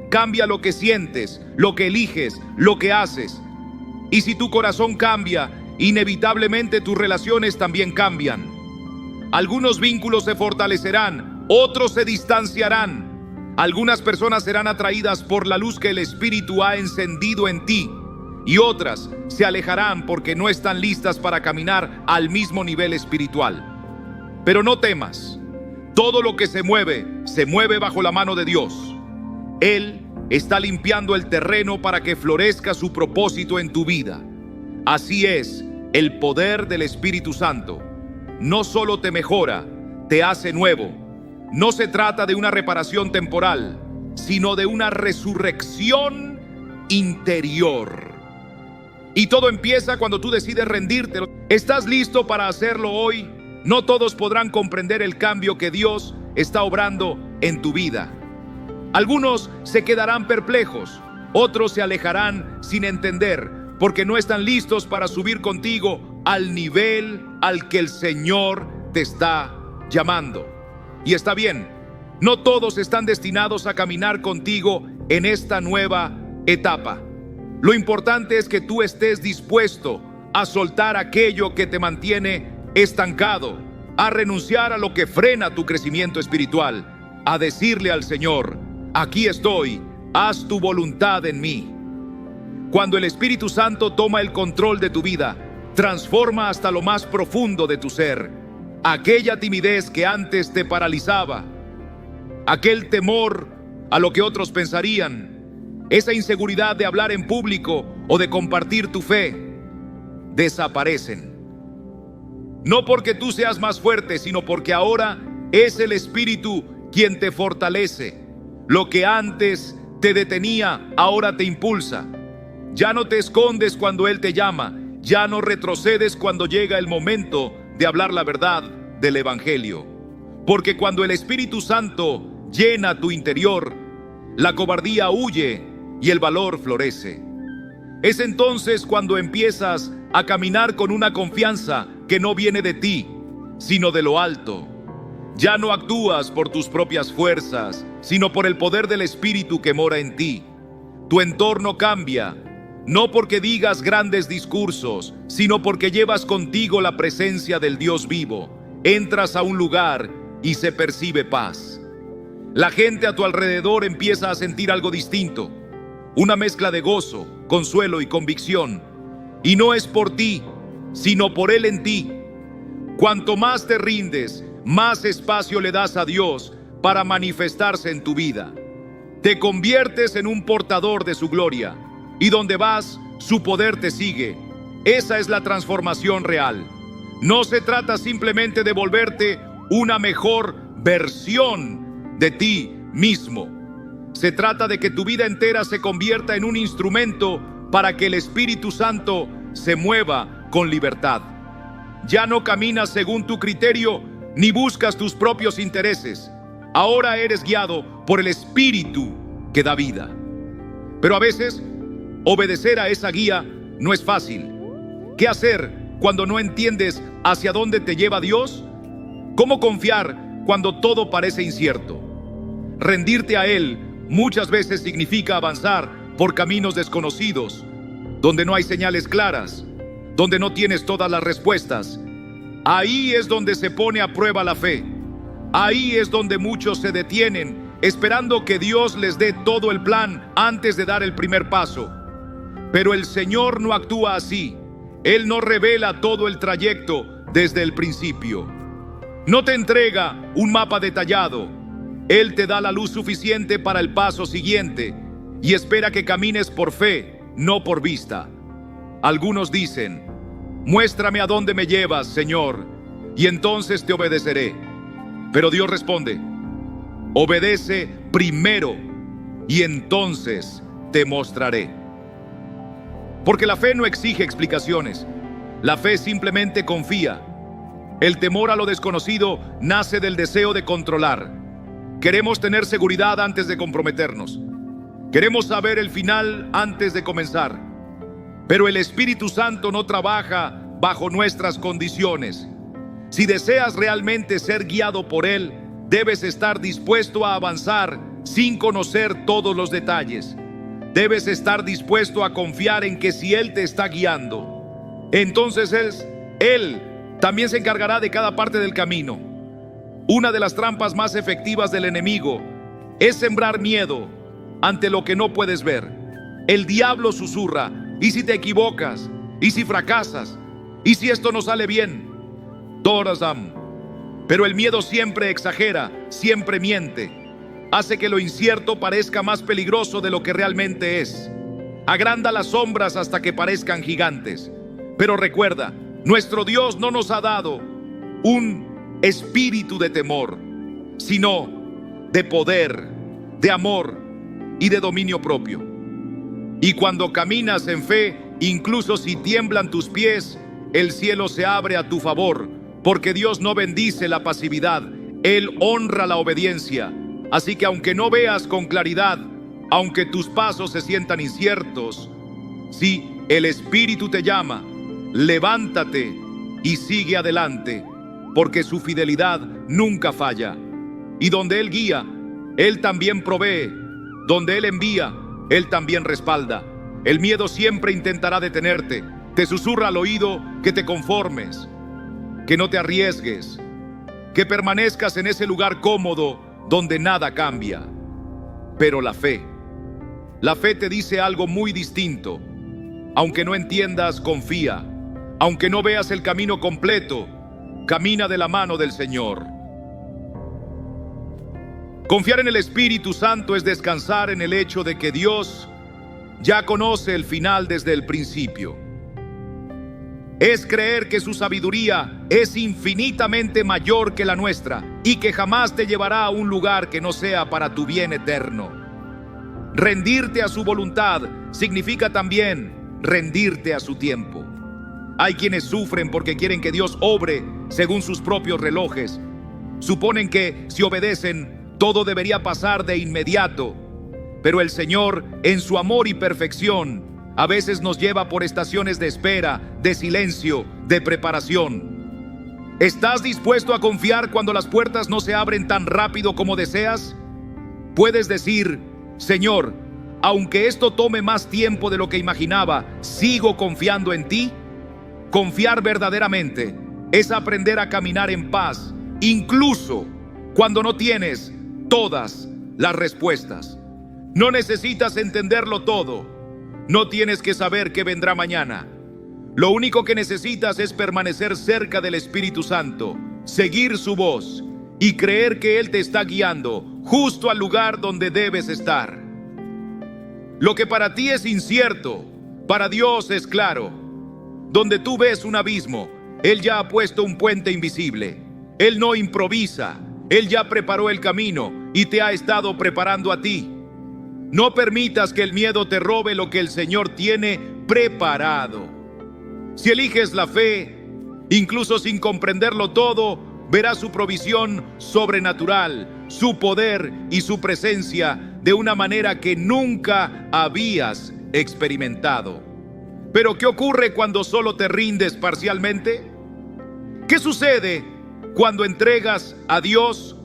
cambia lo que sientes, lo que eliges, lo que haces. Y si tu corazón cambia, inevitablemente tus relaciones también cambian. Algunos vínculos se fortalecerán, otros se distanciarán. Algunas personas serán atraídas por la luz que el Espíritu ha encendido en ti, y otras se alejarán porque no están listas para caminar al mismo nivel espiritual. Pero no temas, todo lo que se mueve bajo la mano de Dios. Él está limpiando el terreno para que florezca su propósito en tu vida. Así es el poder del Espíritu Santo. No solo te mejora, te hace nuevo. No se trata de una reparación temporal, sino de una resurrección interior. Y todo empieza cuando tú decides rendirte. ¿Estás listo para hacerlo hoy? No todos podrán comprender el cambio que Dios está obrando en tu vida. Algunos se quedarán perplejos, otros se alejarán sin entender, porque no están listos para subir contigo al nivel al que el Señor te está llamando. Y está bien, no todos están destinados a caminar contigo en esta nueva etapa. Lo importante es que tú estés dispuesto a soltar aquello que te mantiene estancado, a renunciar a lo que frena tu crecimiento espiritual, a decirle al Señor: aquí estoy, haz tu voluntad en mí. Cuando el Espíritu Santo toma el control de tu vida, transforma hasta lo más profundo de tu ser. Aquella timidez que antes te paralizaba, aquel temor a lo que otros pensarían, esa inseguridad de hablar en público o de compartir tu fe, desaparecen. No porque tú seas más fuerte, sino porque ahora es el Espíritu quien te fortalece. Lo que antes te detenía, ahora te impulsa. Ya no te escondes cuando Él te llama, ya no retrocedes cuando llega el momento de hablar la verdad del Evangelio. Porque cuando el Espíritu Santo llena tu interior, la cobardía huye y el valor florece. Es entonces cuando empiezas a caminar con una confianza que no viene de ti, sino de lo alto. Ya no actúas por tus propias fuerzas, sino por el poder del Espíritu que mora en ti. Tu entorno cambia, no porque digas grandes discursos, sino porque llevas contigo la presencia del Dios vivo. Entras a un lugar y se percibe paz. La gente a tu alrededor empieza a sentir algo distinto, una mezcla de gozo, consuelo y convicción. Y no es por ti, sino por Él en ti. Cuanto más te rindes, más espacio le das a Dios para manifestarse en tu vida. Te conviertes en un portador de su gloria, y donde vas, su poder te sigue. Esa es la transformación real. No se trata simplemente de volverte una mejor versión de ti mismo. Se trata de que tu vida entera se convierta en un instrumento para que el Espíritu Santo se mueva con libertad. Ya no caminas según tu criterio ni buscas tus propios intereses. Ahora eres guiado por el Espíritu que da vida. Pero a veces, obedecer a esa guía no es fácil. ¿Qué hacer cuando no entiendes hacia dónde te lleva Dios? ¿Cómo confiar cuando todo parece incierto? Rendirte a Él muchas veces significa avanzar por caminos desconocidos, donde no hay señales claras, donde no tienes todas las respuestas. Ahí es donde se pone a prueba la fe. Ahí es donde muchos se detienen, esperando que Dios les dé todo el plan antes de dar el primer paso. Pero el Señor no actúa así. Él no revela todo el trayecto desde el principio. No te entrega un mapa detallado. Él te da la luz suficiente para el paso siguiente y espera que camines por fe, no por vista. Algunos dicen: muéstrame a dónde me llevas, Señor, y entonces te obedeceré. Pero Dios responde: obedece primero y entonces te mostraré. Porque la fe no exige explicaciones. La fe simplemente confía. El temor a lo desconocido nace del deseo de controlar. Queremos tener seguridad antes de comprometernos. Queremos saber el final antes de comenzar. Pero el Espíritu Santo no trabaja bajo nuestras condiciones. Si deseas realmente ser guiado por Él, debes estar dispuesto a avanzar sin conocer todos los detalles. Debes estar dispuesto a confiar en que si Él te está guiando, entonces Él también se encargará de cada parte del camino. Una de las trampas más efectivas del enemigo es sembrar miedo ante lo que no puedes ver. El diablo susurra: ¿y si te equivocas? ¿Y si fracasas? ¿Y si esto no sale bien? Torazam. Pero el miedo siempre exagera, siempre miente. Hace que lo incierto parezca más peligroso de lo que realmente es. Agranda las sombras hasta que parezcan gigantes. Pero recuerda, nuestro Dios no nos ha dado un espíritu de temor, sino de poder, de amor y de dominio propio. Y cuando caminas en fe, incluso si tiemblan tus pies, el cielo se abre a tu favor, porque Dios no bendice la pasividad, Él honra la obediencia. Así que aunque no veas con claridad, aunque tus pasos se sientan inciertos, si el Espíritu te llama, levántate y sigue adelante, porque su fidelidad nunca falla. Y donde Él guía, Él también provee. Donde Él envía, Él también respalda. El miedo siempre intentará detenerte. Te susurra al oído que te conformes, que no te arriesgues, que permanezcas en ese lugar cómodo donde nada cambia. Pero la fe te dice algo muy distinto. Aunque no entiendas, confía. Aunque no veas el camino completo, camina de la mano del Señor. Confiar en el Espíritu Santo es descansar en el hecho de que Dios ya conoce el final desde el principio. Es creer que su sabiduría es infinitamente mayor que la nuestra y que jamás te llevará a un lugar que no sea para tu bien eterno. Rendirte a su voluntad significa también rendirte a su tiempo. Hay quienes sufren porque quieren que Dios obre según sus propios relojes. Suponen que si obedecen, todo debería pasar de inmediato. Pero el Señor, en su amor y perfección, a veces nos lleva por estaciones de espera, de silencio, de preparación. ¿Estás dispuesto a confiar cuando las puertas no se abren tan rápido como deseas? Puedes decir: Señor, aunque esto tome más tiempo de lo que imaginaba, ¿sigo confiando en ti? Confiar verdaderamente es aprender a caminar en paz, incluso cuando no tienes todas las respuestas. No necesitas entenderlo todo. No tienes que saber qué vendrá mañana. Lo único que necesitas es permanecer cerca del Espíritu Santo, seguir su voz y creer que Él te está guiando justo al lugar donde debes estar. Lo que para ti es incierto, para Dios es claro. Donde tú ves un abismo, Él ya ha puesto un puente invisible. Él no improvisa, Él ya preparó el camino y te ha estado preparando a ti. No permitas que el miedo te robe lo que el Señor tiene preparado. Si eliges la fe, incluso sin comprenderlo todo, verás su provisión sobrenatural, su poder y su presencia de una manera que nunca habías experimentado. Pero ¿qué ocurre cuando solo te rindes parcialmente? ¿Qué sucede cuando entregas a Dios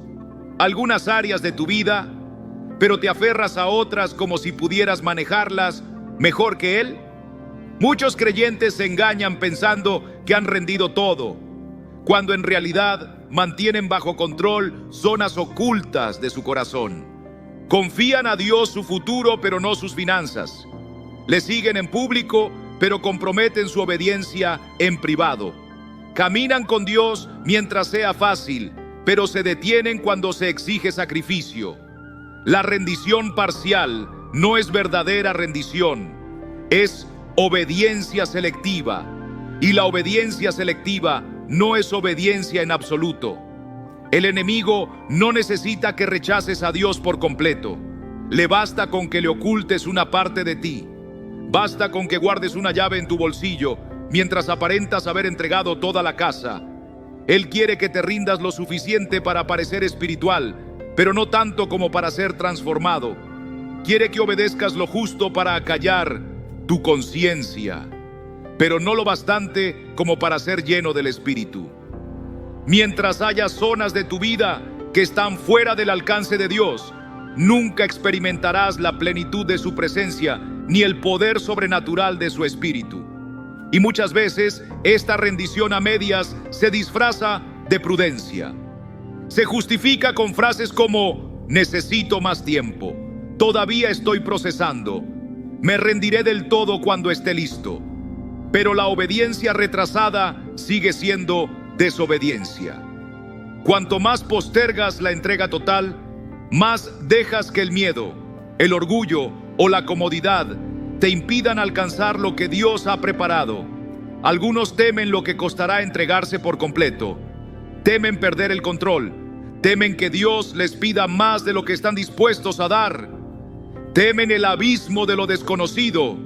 algunas áreas de tu vida, pero te aferras a otras como si pudieras manejarlas mejor que Él? Muchos creyentes se engañan pensando que han rendido todo, cuando en realidad mantienen bajo control zonas ocultas de su corazón. Confían a Dios su futuro, pero no sus finanzas. Le siguen en público, pero comprometen su obediencia en privado. Caminan con Dios mientras sea fácil, pero se detienen cuando se exige sacrificio. La rendición parcial no es verdadera rendición, es obediencia selectiva. Y la obediencia selectiva no es obediencia en absoluto. El enemigo no necesita que rechaces a Dios por completo. Le basta con que le ocultes una parte de ti. Basta con que guardes una llave en tu bolsillo mientras aparentas haber entregado toda la casa. Él quiere que te rindas lo suficiente para parecer espiritual, pero no tanto como para ser transformado. Quiere que obedezcas lo justo para acallar tu conciencia, pero no lo bastante como para ser lleno del Espíritu. Mientras haya zonas de tu vida que están fuera del alcance de Dios, nunca experimentarás la plenitud de su presencia ni el poder sobrenatural de su Espíritu. Y muchas veces esta rendición a medias se disfraza de prudencia. Se justifica con frases como: necesito más tiempo, todavía estoy procesando, me rendiré del todo cuando esté listo. Pero la obediencia retrasada sigue siendo desobediencia. Cuanto más postergas la entrega total, más dejas que el miedo, el orgullo o la comodidad te impidan alcanzar lo que Dios ha preparado. Algunos temen lo que costará entregarse por completo. Temen perder el control. Temen que Dios les pida más de lo que están dispuestos a dar. Temen el abismo de lo desconocido.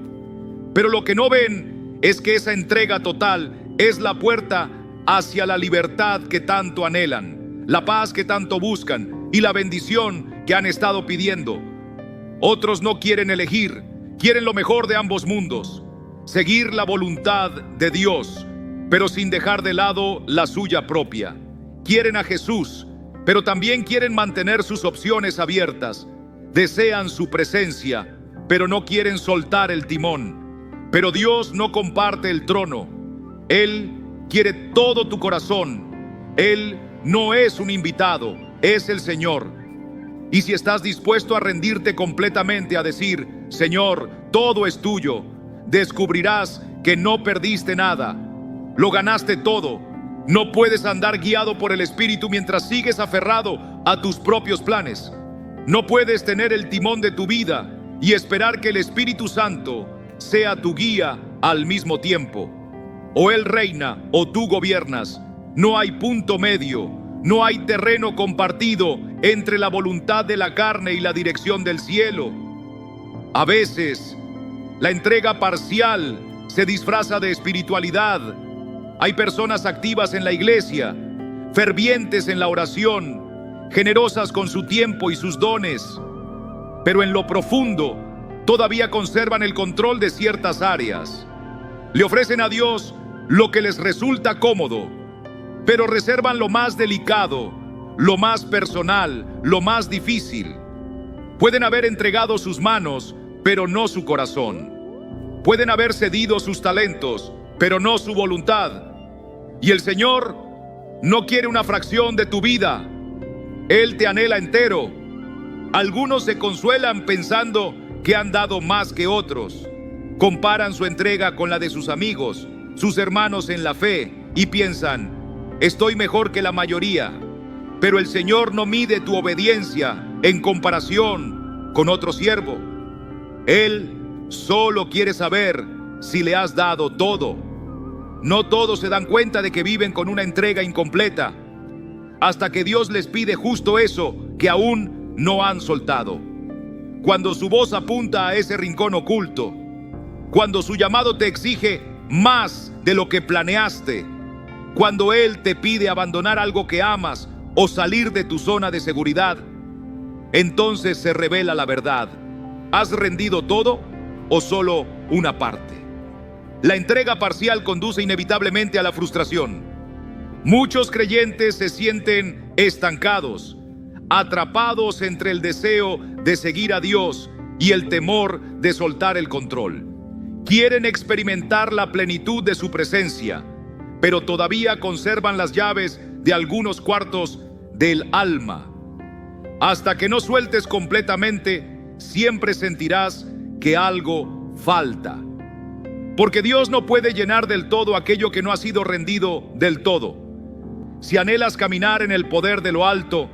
Pero lo que no ven es que esa entrega total es la puerta hacia la libertad que tanto anhelan, la paz que tanto buscan y la bendición que han estado pidiendo. Otros no quieren elegir, quieren lo mejor de ambos mundos, seguir la voluntad de Dios, pero sin dejar de lado la suya propia. Quieren a Jesús, pero también quieren mantener sus opciones abiertas. Desean su presencia, pero no quieren soltar el timón. Pero Dios no comparte el trono. Él quiere todo tu corazón. Él no es un invitado, es el Señor. Y si estás dispuesto a rendirte completamente, a decir: Señor, todo es tuyo, descubrirás que no perdiste nada, lo ganaste todo. No puedes andar guiado por el Espíritu mientras sigues aferrado a tus propios planes. No puedes tener el timón de tu vida y esperar que el Espíritu Santo sea tu guía al mismo tiempo. O Él reina o tú gobiernas. No hay punto medio, no hay terreno compartido entre la voluntad de la carne y la dirección del cielo. A veces, la entrega parcial se disfraza de espiritualidad. Hay personas activas en la iglesia, fervientes en la oración, generosas con su tiempo y sus dones, pero en lo profundo todavía conservan el control de ciertas áreas. Le ofrecen a Dios lo que les resulta cómodo, pero reservan lo más delicado, lo más personal, lo más difícil. Pueden haber entregado sus manos, pero no su corazón. Pueden haber cedido sus talentos, pero no su voluntad. Y el Señor no quiere una fracción de tu vida. Él te anhela entero. Algunos se consuelan pensando que han dado más que otros. Comparan su entrega con la de sus amigos, sus hermanos en la fe, y piensan: estoy mejor que la mayoría. Pero el Señor no mide tu obediencia en comparación con otro siervo. Él solo quiere saber si le has dado todo. No todos se dan cuenta de que viven con una entrega incompleta, hasta que Dios les pide justo eso que aún no han soltado. Cuando su voz apunta a ese rincón oculto, cuando su llamado te exige más de lo que planeaste, cuando Él te pide abandonar algo que amas o salir de tu zona de seguridad, entonces se revela la verdad. ¿Has rendido todo o solo una parte? La entrega parcial conduce inevitablemente a la frustración. Muchos creyentes se sienten estancados, atrapados entre el deseo de seguir a Dios y el temor de soltar el control. Quieren experimentar la plenitud de su presencia, pero todavía conservan las llaves de algunos cuartos del alma. Hasta que no sueltes completamente, siempre sentirás que algo falta. Porque Dios no puede llenar del todo aquello que no ha sido rendido del todo. Si anhelas caminar en el poder de lo alto,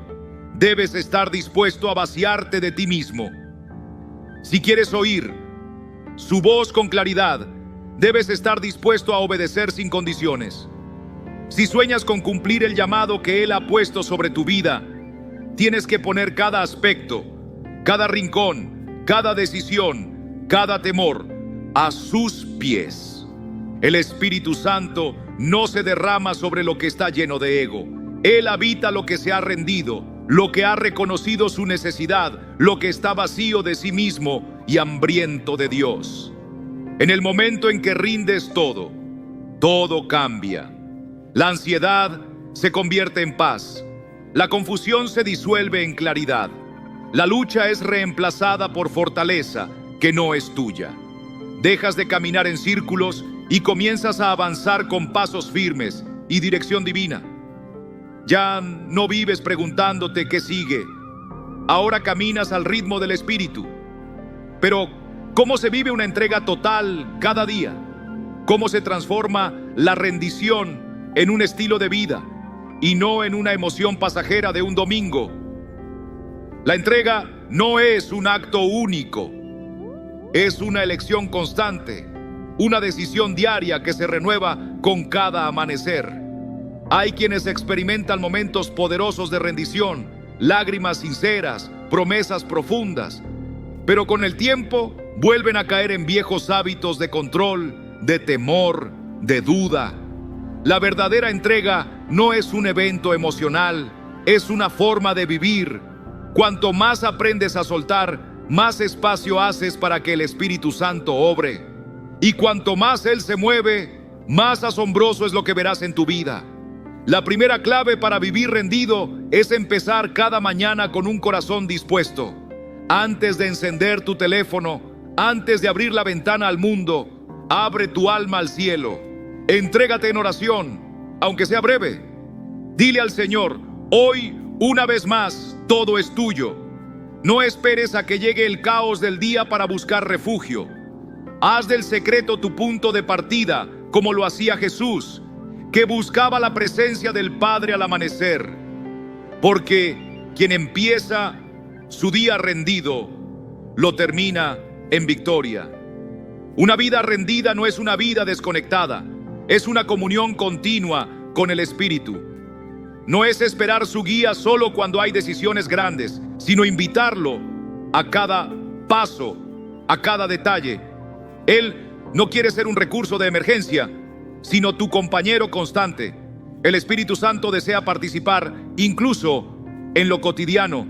debes estar dispuesto a vaciarte de ti mismo. Si quieres oír su voz con claridad, debes estar dispuesto a obedecer sin condiciones. Si sueñas con cumplir el llamado que Él ha puesto sobre tu vida, tienes que poner cada aspecto, cada rincón, cada decisión, cada temor a sus pies. El Espíritu Santo no se derrama sobre lo que está lleno de ego. Él habita lo que se ha rendido, lo que ha reconocido su necesidad, lo que está vacío de sí mismo y hambriento de Dios. En el momento en que rindes todo, todo cambia. La ansiedad se convierte en paz. La confusión se disuelve en claridad. La lucha es reemplazada por fortaleza que no es tuya. Dejas de caminar en círculos y comienzas a avanzar con pasos firmes y dirección divina. Ya no vives preguntándote qué sigue. Ahora caminas al ritmo del Espíritu. Pero, ¿cómo se vive una entrega total cada día? ¿Cómo se transforma la rendición en un estilo de vida y no en una emoción pasajera de un domingo? La entrega no es un acto único. Es una elección constante, una decisión diaria que se renueva con cada amanecer. Hay quienes experimentan momentos poderosos de rendición, lágrimas sinceras, promesas profundas, pero con el tiempo vuelven a caer en viejos hábitos de control, de temor, de duda. La verdadera entrega no es un evento emocional, es una forma de vivir. Cuanto más aprendes a soltar, más espacio haces para que el Espíritu Santo obre. Y cuanto más Él se mueve, más asombroso es lo que verás en tu vida. La primera clave para vivir rendido es empezar cada mañana con un corazón dispuesto. Antes de encender tu teléfono, antes de abrir la ventana al mundo, abre tu alma al cielo. Entrégate en oración, aunque sea breve. Dile al Señor: hoy, una vez más, todo es tuyo. No esperes a que llegue el caos del día para buscar refugio. Haz del secreto tu punto de partida, como lo hacía Jesús, que buscaba la presencia del Padre al amanecer. Porque quien empieza su día rendido, lo termina en victoria. Una vida rendida no es una vida desconectada, es una comunión continua con el Espíritu. No es esperar su guía solo cuando hay decisiones grandes, sino invitarlo a cada paso, a cada detalle. Él no quiere ser un recurso de emergencia, sino tu compañero constante. El Espíritu Santo desea participar incluso en lo cotidiano,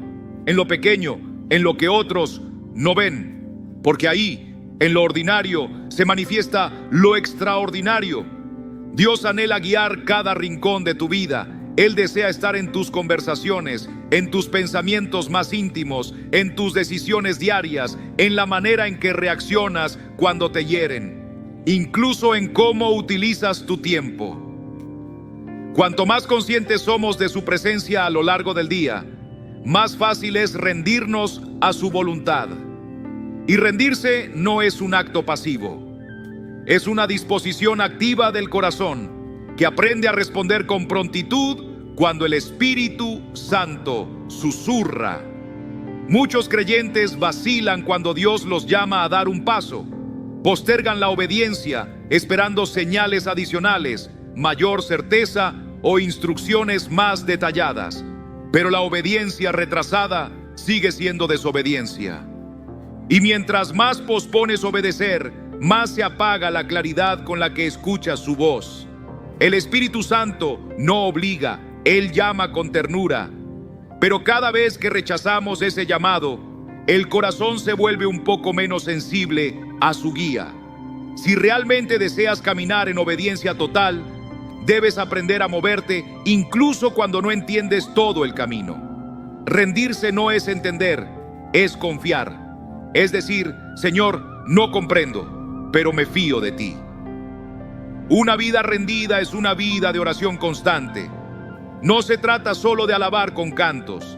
en lo pequeño, en lo que otros no ven, porque ahí, en lo ordinario, se manifiesta lo extraordinario. Dios anhela guiar cada rincón de tu vida. Él desea estar en tus conversaciones, en tus pensamientos más íntimos, en tus decisiones diarias, en la manera en que reaccionas cuando te hieren, incluso en cómo utilizas tu tiempo. Cuanto más conscientes somos de su presencia a lo largo del día, más fácil es rendirnos a su voluntad. Y rendirse no es un acto pasivo, es una disposición activa del corazón que aprende a responder con prontitud cuando el Espíritu Santo susurra. Muchos creyentes vacilan cuando Dios los llama a dar un paso. Postergan la obediencia esperando señales adicionales, mayor certeza o instrucciones más detalladas. Pero la obediencia retrasada sigue siendo desobediencia. Y mientras más pospones obedecer, más se apaga la claridad con la que escuchas su voz. El Espíritu Santo no obliga, Él llama con ternura. Pero cada vez que rechazamos ese llamado, el corazón se vuelve un poco menos sensible a su guía. Si realmente deseas caminar en obediencia total, debes aprender a moverte incluso cuando no entiendes todo el camino. Rendirse no es entender, es confiar. Es decir, Señor, no comprendo, pero me fío de ti. Una vida rendida es una vida de oración constante. No se trata solo de alabar con cantos.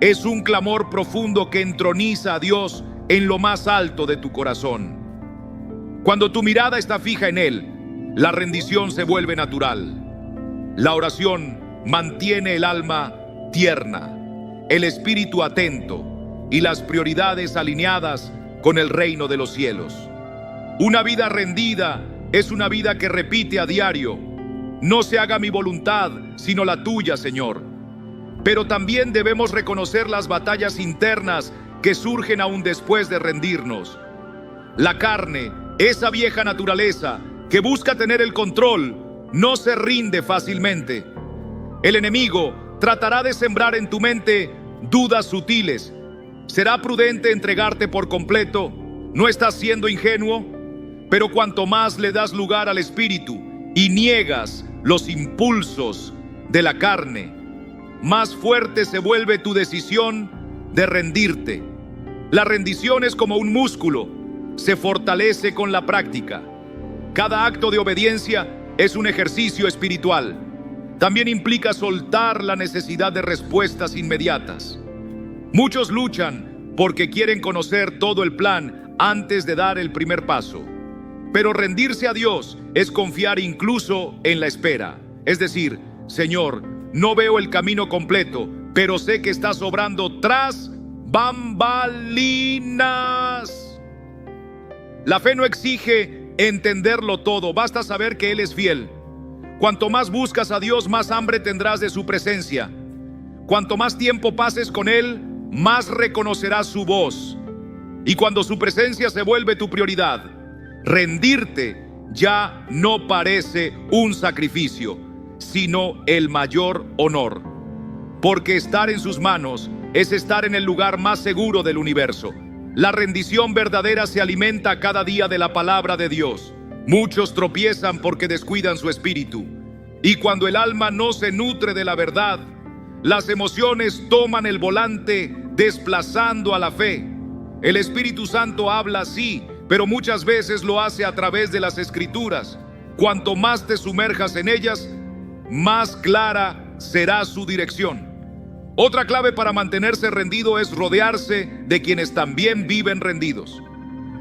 Es un clamor profundo que entroniza a Dios en lo más alto de tu corazón. Cuando tu mirada está fija en Él, la rendición se vuelve natural. La oración mantiene el alma tierna, el espíritu atento y las prioridades alineadas con el reino de los cielos. Una vida rendida es una vida que repite a diario: no se haga mi voluntad, sino la tuya, Señor. Pero también debemos reconocer las batallas internas que surgen aún después de rendirnos. La carne, esa vieja naturaleza que busca tener el control, no se rinde fácilmente. El enemigo tratará de sembrar en tu mente dudas sutiles. ¿Será prudente entregarte por completo? ¿No estás siendo ingenuo? Pero cuanto más le das lugar al Espíritu y niegas los impulsos de la carne, más fuerte se vuelve tu decisión de rendirte. La rendición es como un músculo, se fortalece con la práctica. Cada acto de obediencia es un ejercicio espiritual. También implica soltar la necesidad de respuestas inmediatas. Muchos luchan porque quieren conocer todo el plan antes de dar el primer paso. Pero rendirse a Dios es confiar incluso en la espera. Es decir, Señor, no veo el camino completo, pero sé que estás obrando tras bambalinas. La fe no exige entenderlo todo, basta saber que Él es fiel. Cuanto más buscas a Dios, más hambre tendrás de su presencia. Cuanto más tiempo pases con Él, más reconocerás su voz. Y cuando su presencia se vuelve tu prioridad, rendirte ya no parece un sacrificio, sino el mayor honor. Porque estar en sus manos es estar en el lugar más seguro del universo. La rendición verdadera se alimenta cada día de la palabra de Dios. Muchos tropiezan porque descuidan su espíritu. Y cuando el alma no se nutre de la verdad, las emociones toman el volante, desplazando a la fe. El Espíritu Santo habla así, pero muchas veces lo hace a través de las Escrituras. Cuanto más te sumerjas en ellas, más clara será su dirección. Otra clave para mantenerse rendido es rodearse de quienes también viven rendidos.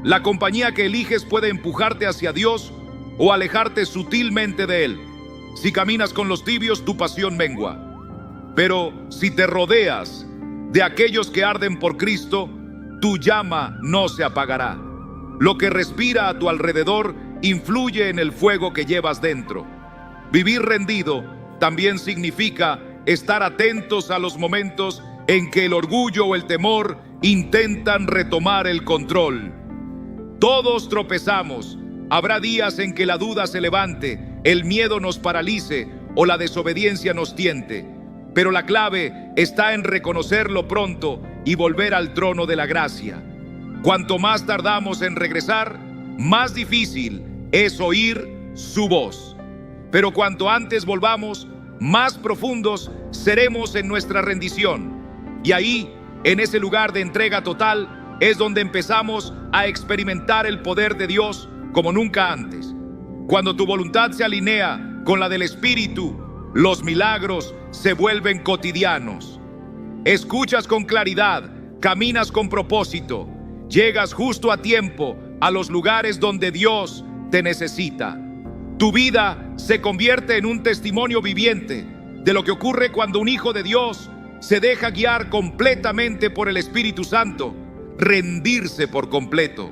La compañía que eliges puede empujarte hacia Dios o alejarte sutilmente de Él. Si caminas con los tibios, tu pasión mengua. Pero si te rodeas de aquellos que arden por Cristo, tu llama no se apagará. Lo que respira a tu alrededor influye en el fuego que llevas dentro. Vivir rendido también significa estar atentos a los momentos en que el orgullo o el temor intentan retomar el control. Todos tropezamos. Habrá días en que la duda se levante, el miedo nos paralice o la desobediencia nos tiente. Pero la clave está en reconocerlo pronto y volver al trono de la gracia. Cuanto más tardamos en regresar, más difícil es oír su voz. Pero cuanto antes volvamos, más profundos seremos en nuestra rendición. Y ahí, en ese lugar de entrega total, es donde empezamos a experimentar el poder de Dios como nunca antes. Cuando tu voluntad se alinea con la del Espíritu, los milagros se vuelven cotidianos. Escuchas con claridad, caminas con propósito, llegas justo a tiempo a los lugares donde Dios te necesita. Tu vida se convierte en un testimonio viviente de lo que ocurre cuando un hijo de Dios se deja guiar completamente por el Espíritu Santo, rendirse por completo.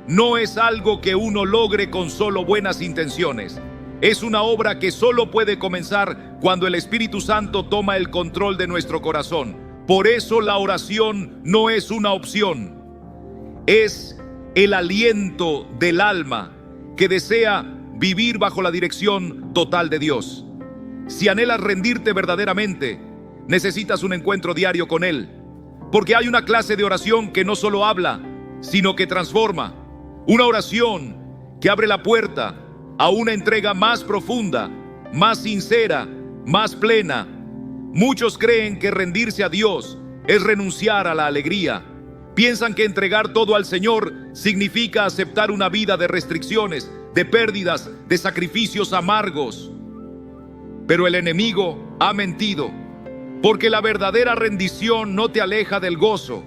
No es algo que uno logre con solo buenas intenciones. Es una obra que solo puede comenzar cuando el Espíritu Santo toma el control de nuestro corazón. Por eso la oración no es una opción. Es el aliento del alma que desea vivir bajo la dirección total de Dios. Si anhelas rendirte verdaderamente, necesitas un encuentro diario con Él. Porque hay una clase de oración que no solo habla, sino que transforma. Una oración que abre la puerta a una entrega más profunda, más sincera, más plena. Muchos creen que rendirse a Dios es renunciar a la alegría. Piensan que entregar todo al Señor significa aceptar una vida de restricciones, de pérdidas, de sacrificios amargos. Pero el enemigo ha mentido, porque la verdadera rendición no te aleja del gozo,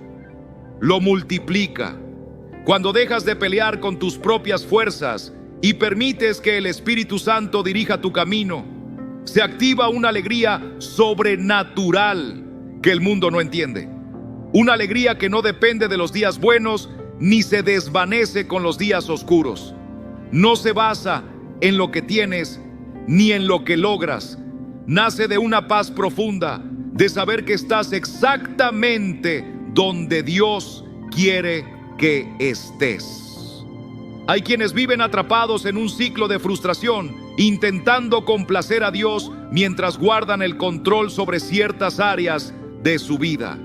lo multiplica. Cuando dejas de pelear con tus propias fuerzas y permites que el Espíritu Santo dirija tu camino, se activa una alegría sobrenatural que el mundo no entiende. Una alegría que no depende de los días buenos ni se desvanece con los días oscuros. No se basa en lo que tienes ni en lo que logras. Nace de una paz profunda, de saber que estás exactamente donde Dios quiere que estés. Hay quienes viven atrapados en un ciclo de frustración, intentando complacer a Dios mientras guardan el control sobre ciertas áreas de su vida.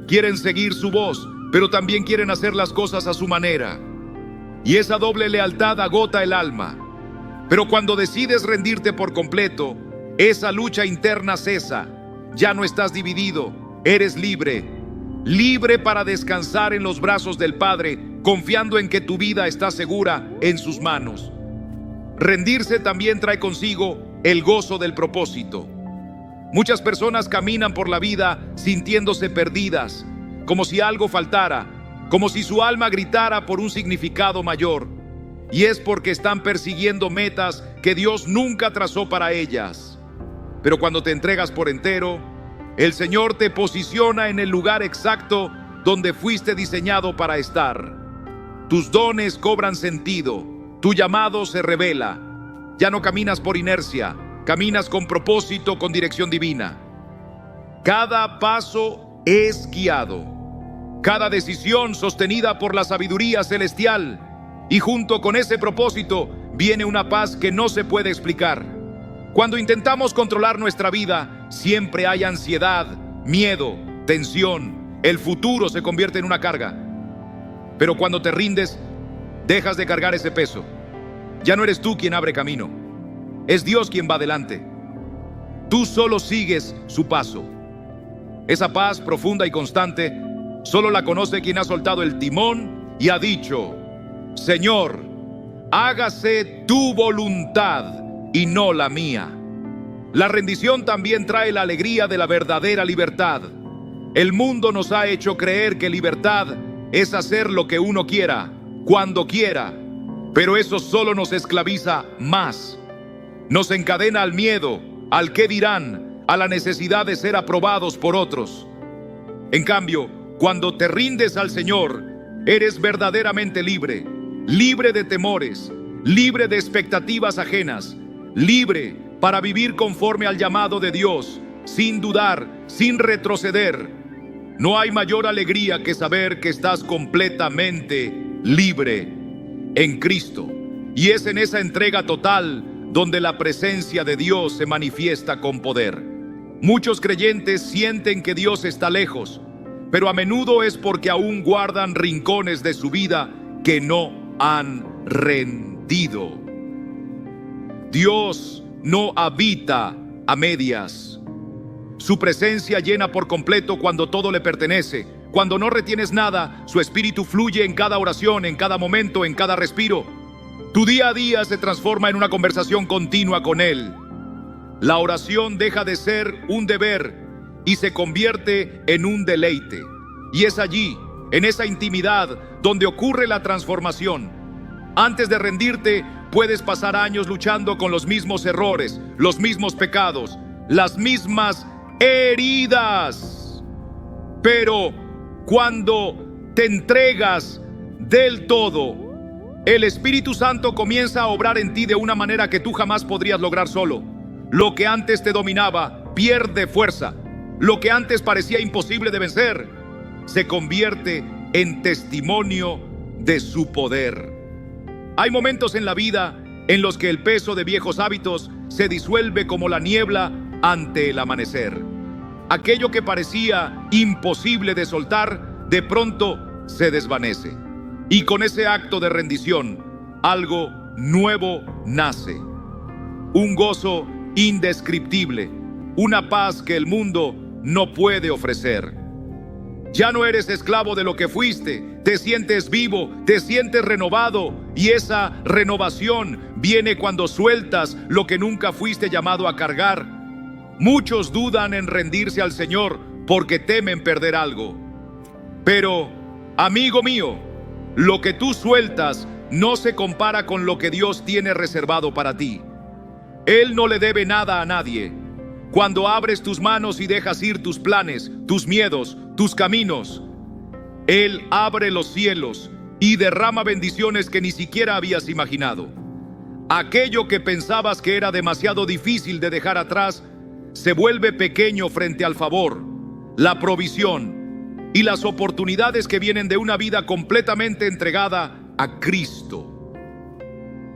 Quieren seguir su voz, pero también quieren hacer las cosas a su manera. Y esa doble lealtad agota el alma. Pero cuando decides rendirte por completo, esa lucha interna cesa. Ya no estás dividido, eres libre. Libre para descansar en los brazos del Padre, confiando en que tu vida está segura en sus manos. Rendirse también trae consigo el gozo del propósito. Muchas personas caminan por la vida sintiéndose perdidas, como si algo faltara, como si su alma gritara por un significado mayor. Y es porque están persiguiendo metas que Dios nunca trazó para ellas. Pero cuando te entregas por entero, el Señor te posiciona en el lugar exacto donde fuiste diseñado para estar. Tus dones cobran sentido, tu llamado se revela. Ya no caminas por inercia, caminas con propósito, con dirección divina. Cada paso es guiado, cada decisión sostenida por la sabiduría celestial, y junto con ese propósito viene una paz que no se puede explicar. Cuando intentamos controlar nuestra vida, siempre hay ansiedad, miedo, tensión. El futuro se convierte en una carga. Pero cuando te rindes, dejas de cargar ese peso. Ya no eres tú quien abre camino, es Dios quien va adelante. Tú solo sigues su paso. Esa paz profunda y constante solo la conoce quien ha soltado el timón y ha dicho: Señor, hágase tu voluntad y no la mía. La rendición también trae la alegría de la verdadera libertad. El mundo nos ha hecho creer que libertad es hacer lo que uno quiera, cuando quiera, pero eso solo nos esclaviza más. Nos encadena al miedo, al qué dirán, a la necesidad de ser aprobados por otros. En cambio, Cuando te rindes al Señor, eres verdaderamente libre, libre de temores, libre de expectativas ajenas, libre para vivir conforme al llamado de Dios, sin dudar, sin retroceder. No hay mayor alegría que saber que estás completamente libre en Cristo. Y es en esa entrega total donde la presencia de Dios se manifiesta con poder. Muchos creyentes sienten que Dios está lejos, pero a menudo es porque aún guardan rincones de su vida que no han rendido. Dios no habita a medias. Su presencia llena por completo cuando todo le pertenece. Cuando no retienes nada, su espíritu fluye en cada oración, en cada momento, en cada respiro. Tu día a día se transforma en una conversación continua con Él. La oración deja de ser un deber y se convierte en un deleite. Y es allí, en esa intimidad, donde ocurre la transformación. Antes de rendirte, puedes pasar años luchando con los mismos errores, los mismos pecados, las mismas heridas. Pero cuando te entregas del todo, el Espíritu Santo comienza a obrar en ti de una manera que tú jamás podrías lograr solo. Lo que antes te dominaba pierde fuerza. Lo que antes parecía imposible de vencer se convierte en testimonio de su poder. Hay momentos en la vida en los que el peso de viejos hábitos se disuelve como la niebla ante el amanecer. Aquello que parecía imposible de soltar, de pronto se desvanece. Y con ese acto de rendición, algo nuevo nace. Un gozo indescriptible, una paz que el mundo no puede ofrecer. Ya no eres esclavo de lo que fuiste, te sientes vivo, te sientes renovado, y esa renovación viene cuando sueltas lo que nunca fuiste llamado a cargar. Muchos dudan en rendirse al Señor porque temen perder algo. Pero, amigo mío, lo que tú sueltas no se compara con lo que Dios tiene reservado para ti. Él no le debe nada a nadie. Cuando abres tus manos y dejas ir tus planes, tus miedos, tus caminos, Él abre los cielos y derrama bendiciones que ni siquiera habías imaginado. Aquello que pensabas que era demasiado difícil de dejar atrás se vuelve pequeño frente al favor, la provisión y las oportunidades que vienen de una vida completamente entregada a Cristo.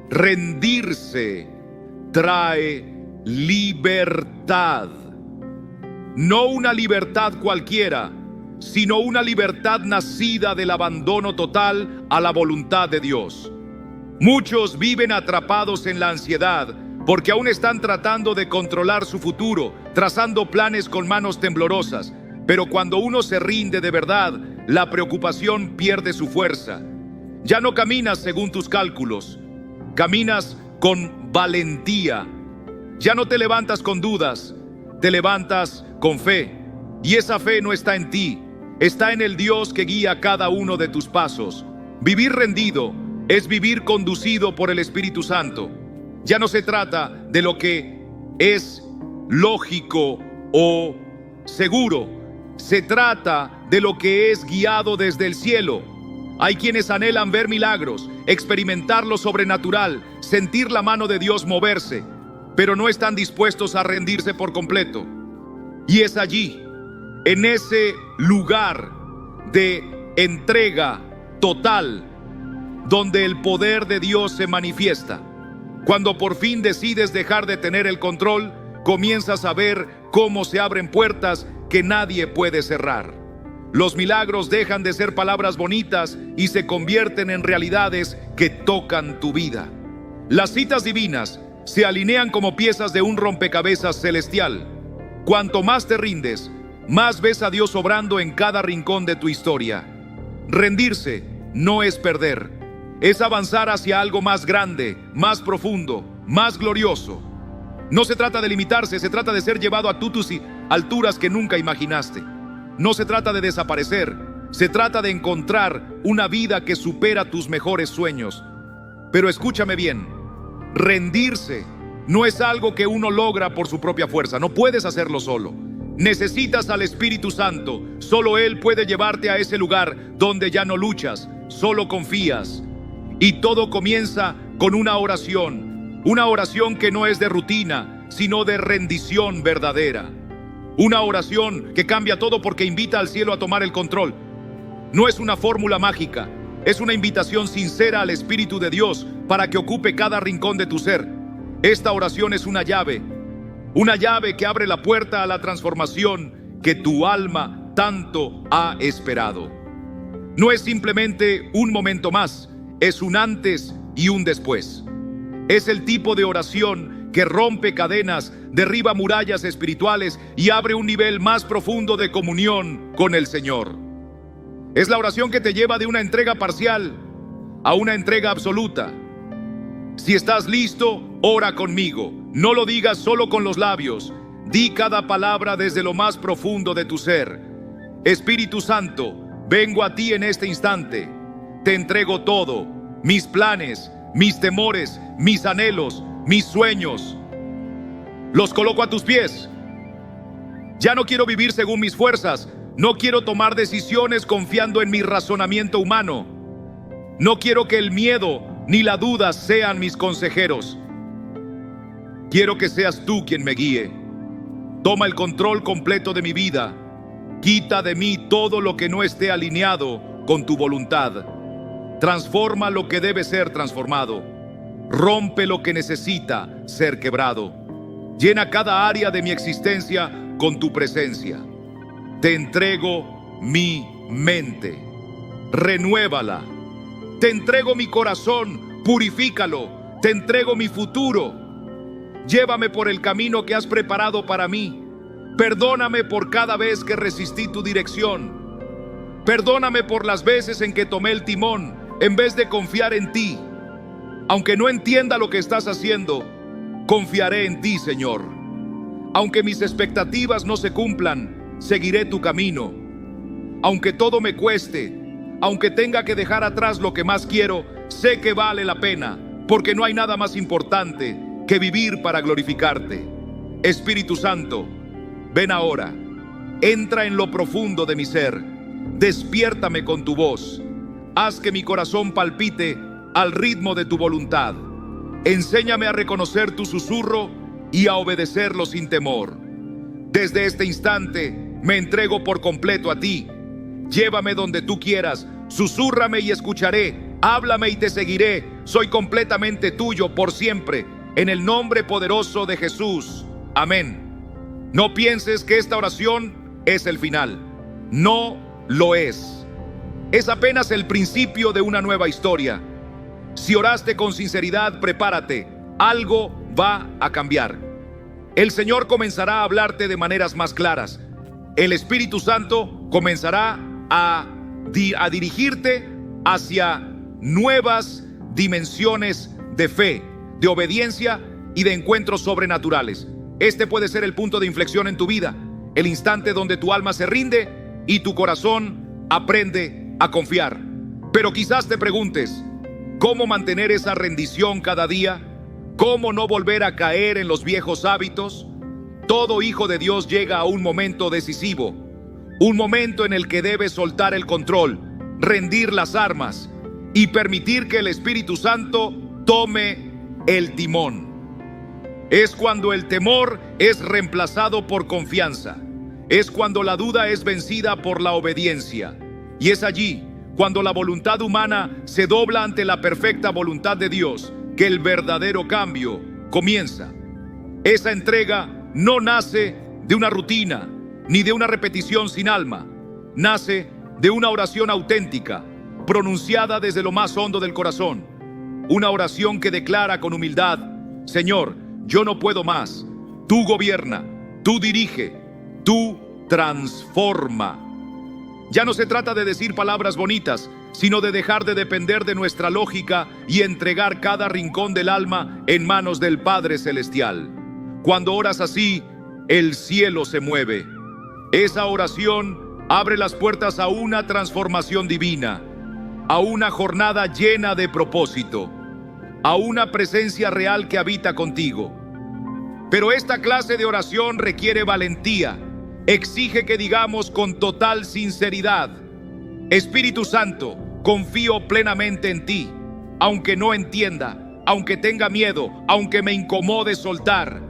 Rendirse trae libertad. No una libertad cualquiera, sino una libertad nacida del abandono total a la voluntad de Dios. Muchos viven atrapados en la ansiedad porque aún están tratando de controlar su futuro, trazando planes con manos temblorosas. Pero cuando uno se rinde de verdad, la preocupación pierde su fuerza. Ya no caminas según tus cálculos, caminas con valentía. Ya no te levantas con dudas, te levantas con fe. Y esa fe no está en ti, está en el Dios que guía cada uno de tus pasos. Vivir rendido es vivir conducido por el Espíritu Santo. Ya no se trata de lo que es lógico o seguro. Se trata de lo que es guiado desde el cielo. Hay quienes anhelan ver milagros, experimentar lo sobrenatural, sentir la mano de Dios moverse, pero no están dispuestos a rendirse por completo. Y es allí, en ese lugar de entrega total, donde el poder de Dios se manifiesta. Cuando por fin decides dejar de tener el control, comienzas a ver cómo se abren puertas que nadie puede cerrar. Los milagros dejan de ser palabras bonitas y se convierten en realidades que tocan tu vida. Las citas divinas se alinean como piezas de un rompecabezas celestial. Cuanto más te rindes, más ves a Dios obrando en cada rincón de tu historia. Rendirse no es perder, es avanzar hacia algo más grande, más profundo, más glorioso. No se trata de limitarse, se trata de ser llevado a tutus y alturas que nunca imaginaste. No se trata de desaparecer, se trata de encontrar una vida que supera tus mejores sueños. Pero escúchame bien, rendirse no es algo que uno logra por su propia fuerza, no puedes hacerlo solo. Necesitas al Espíritu Santo. Solo Él puede llevarte a ese lugar donde ya no luchas, solo confías. Y todo comienza con una oración que no es de rutina, sino de rendición verdadera. Una oración que cambia todo porque invita al cielo a tomar el control. No es una fórmula mágica, es una invitación sincera al Espíritu de Dios para que ocupe cada rincón de tu ser. Esta oración es una llave que abre la puerta a la transformación que tu alma tanto ha esperado. No es simplemente un momento más, es un antes y un después. Es el tipo de oración que rompe cadenas, derriba murallas espirituales y abre un nivel más profundo de comunión con el Señor. Es la oración que te lleva de una entrega parcial a una entrega absoluta. Si estás listo, ora conmigo. No lo digas solo con los labios. Di cada palabra desde lo más profundo de tu ser. Espíritu Santo, vengo a ti en este instante. Te entrego todo, mis planes, mis temores, mis anhelos, mis sueños. Los coloco a tus pies. Ya no quiero vivir según mis fuerzas. No quiero tomar decisiones confiando en mi razonamiento humano. No quiero que el miedo ni la duda sean mis consejeros. Quiero que seas tú quien me guíe. Toma el control completo de mi vida. Quita de mí todo lo que no esté alineado con tu voluntad. Transforma lo que debe ser transformado. Rompe lo que necesita ser quebrado. Llena cada área de mi existencia con tu presencia. Te entrego mi mente. Renuévala. Te entrego mi corazón. Purifícalo. Te entrego mi futuro. Llévame por el camino que has preparado para mí. Perdóname por cada vez que resistí tu dirección. Perdóname por las veces en que tomé el timón en vez de confiar en ti. Aunque no entienda lo que estás haciendo, confiaré en ti, Señor. Aunque mis expectativas no se cumplan, seguiré tu camino. Aunque todo me cueste, aunque tenga que dejar atrás lo que más quiero, sé que vale la pena, porque no hay nada más importante que vivir para glorificarte. Espíritu Santo, ven ahora, entra en lo profundo de mi ser, despiértame con tu voz, haz que mi corazón palpite al ritmo de tu voluntad. Enséñame a reconocer tu susurro y a obedecerlo sin temor. Desde este instante me entrego por completo a ti. Llévame donde tú quieras, susúrrame y escucharé, háblame y te seguiré. Soy completamente tuyo por siempre, en el nombre poderoso de Jesús. Amén. No pienses que esta oración es el final. No lo es. Es apenas el principio de una nueva historia. Si oraste con sinceridad, prepárate. Algo va a cambiar. El Señor comenzará a hablarte de maneras más claras. El Espíritu Santo comenzará a dirigirte hacia nuevas dimensiones de fe, de obediencia y de encuentros sobrenaturales. Este puede ser el punto de inflexión en tu vida, el instante donde tu alma se rinde y tu corazón aprende a confiar. Pero quizás te preguntes, ¿cómo mantener esa rendición cada día? ¿Cómo no volver a caer en los viejos hábitos? Todo hijo de Dios llega a un momento decisivo, un momento en el que debe soltar el control, rendir las armas y permitir que el Espíritu Santo tome el timón. Es cuando el temor es reemplazado por confianza. Es cuando la duda es vencida por la obediencia. Y es allí, cuando la voluntad humana se dobla ante la perfecta voluntad de Dios, que el verdadero cambio comienza. Esa entrega no nace de una rutina, ni de una repetición sin alma. Nace de una oración auténtica, pronunciada desde lo más hondo del corazón. Una oración que declara con humildad: Señor, yo no puedo más. Tú gobierna, tú dirige, tú transforma. Ya no se trata de decir palabras bonitas, sino de dejar de depender de nuestra lógica y entregar cada rincón del alma en manos del Padre Celestial. Cuando oras así, el cielo se mueve. Esa oración abre las puertas a una transformación divina, a una jornada llena de propósito, a una presencia real que habita contigo. Pero esta clase de oración requiere valentía exige que digamos con total sinceridad: Espíritu Santo, confío plenamente en ti, aunque no entienda, aunque tenga miedo, aunque me incomode soltar,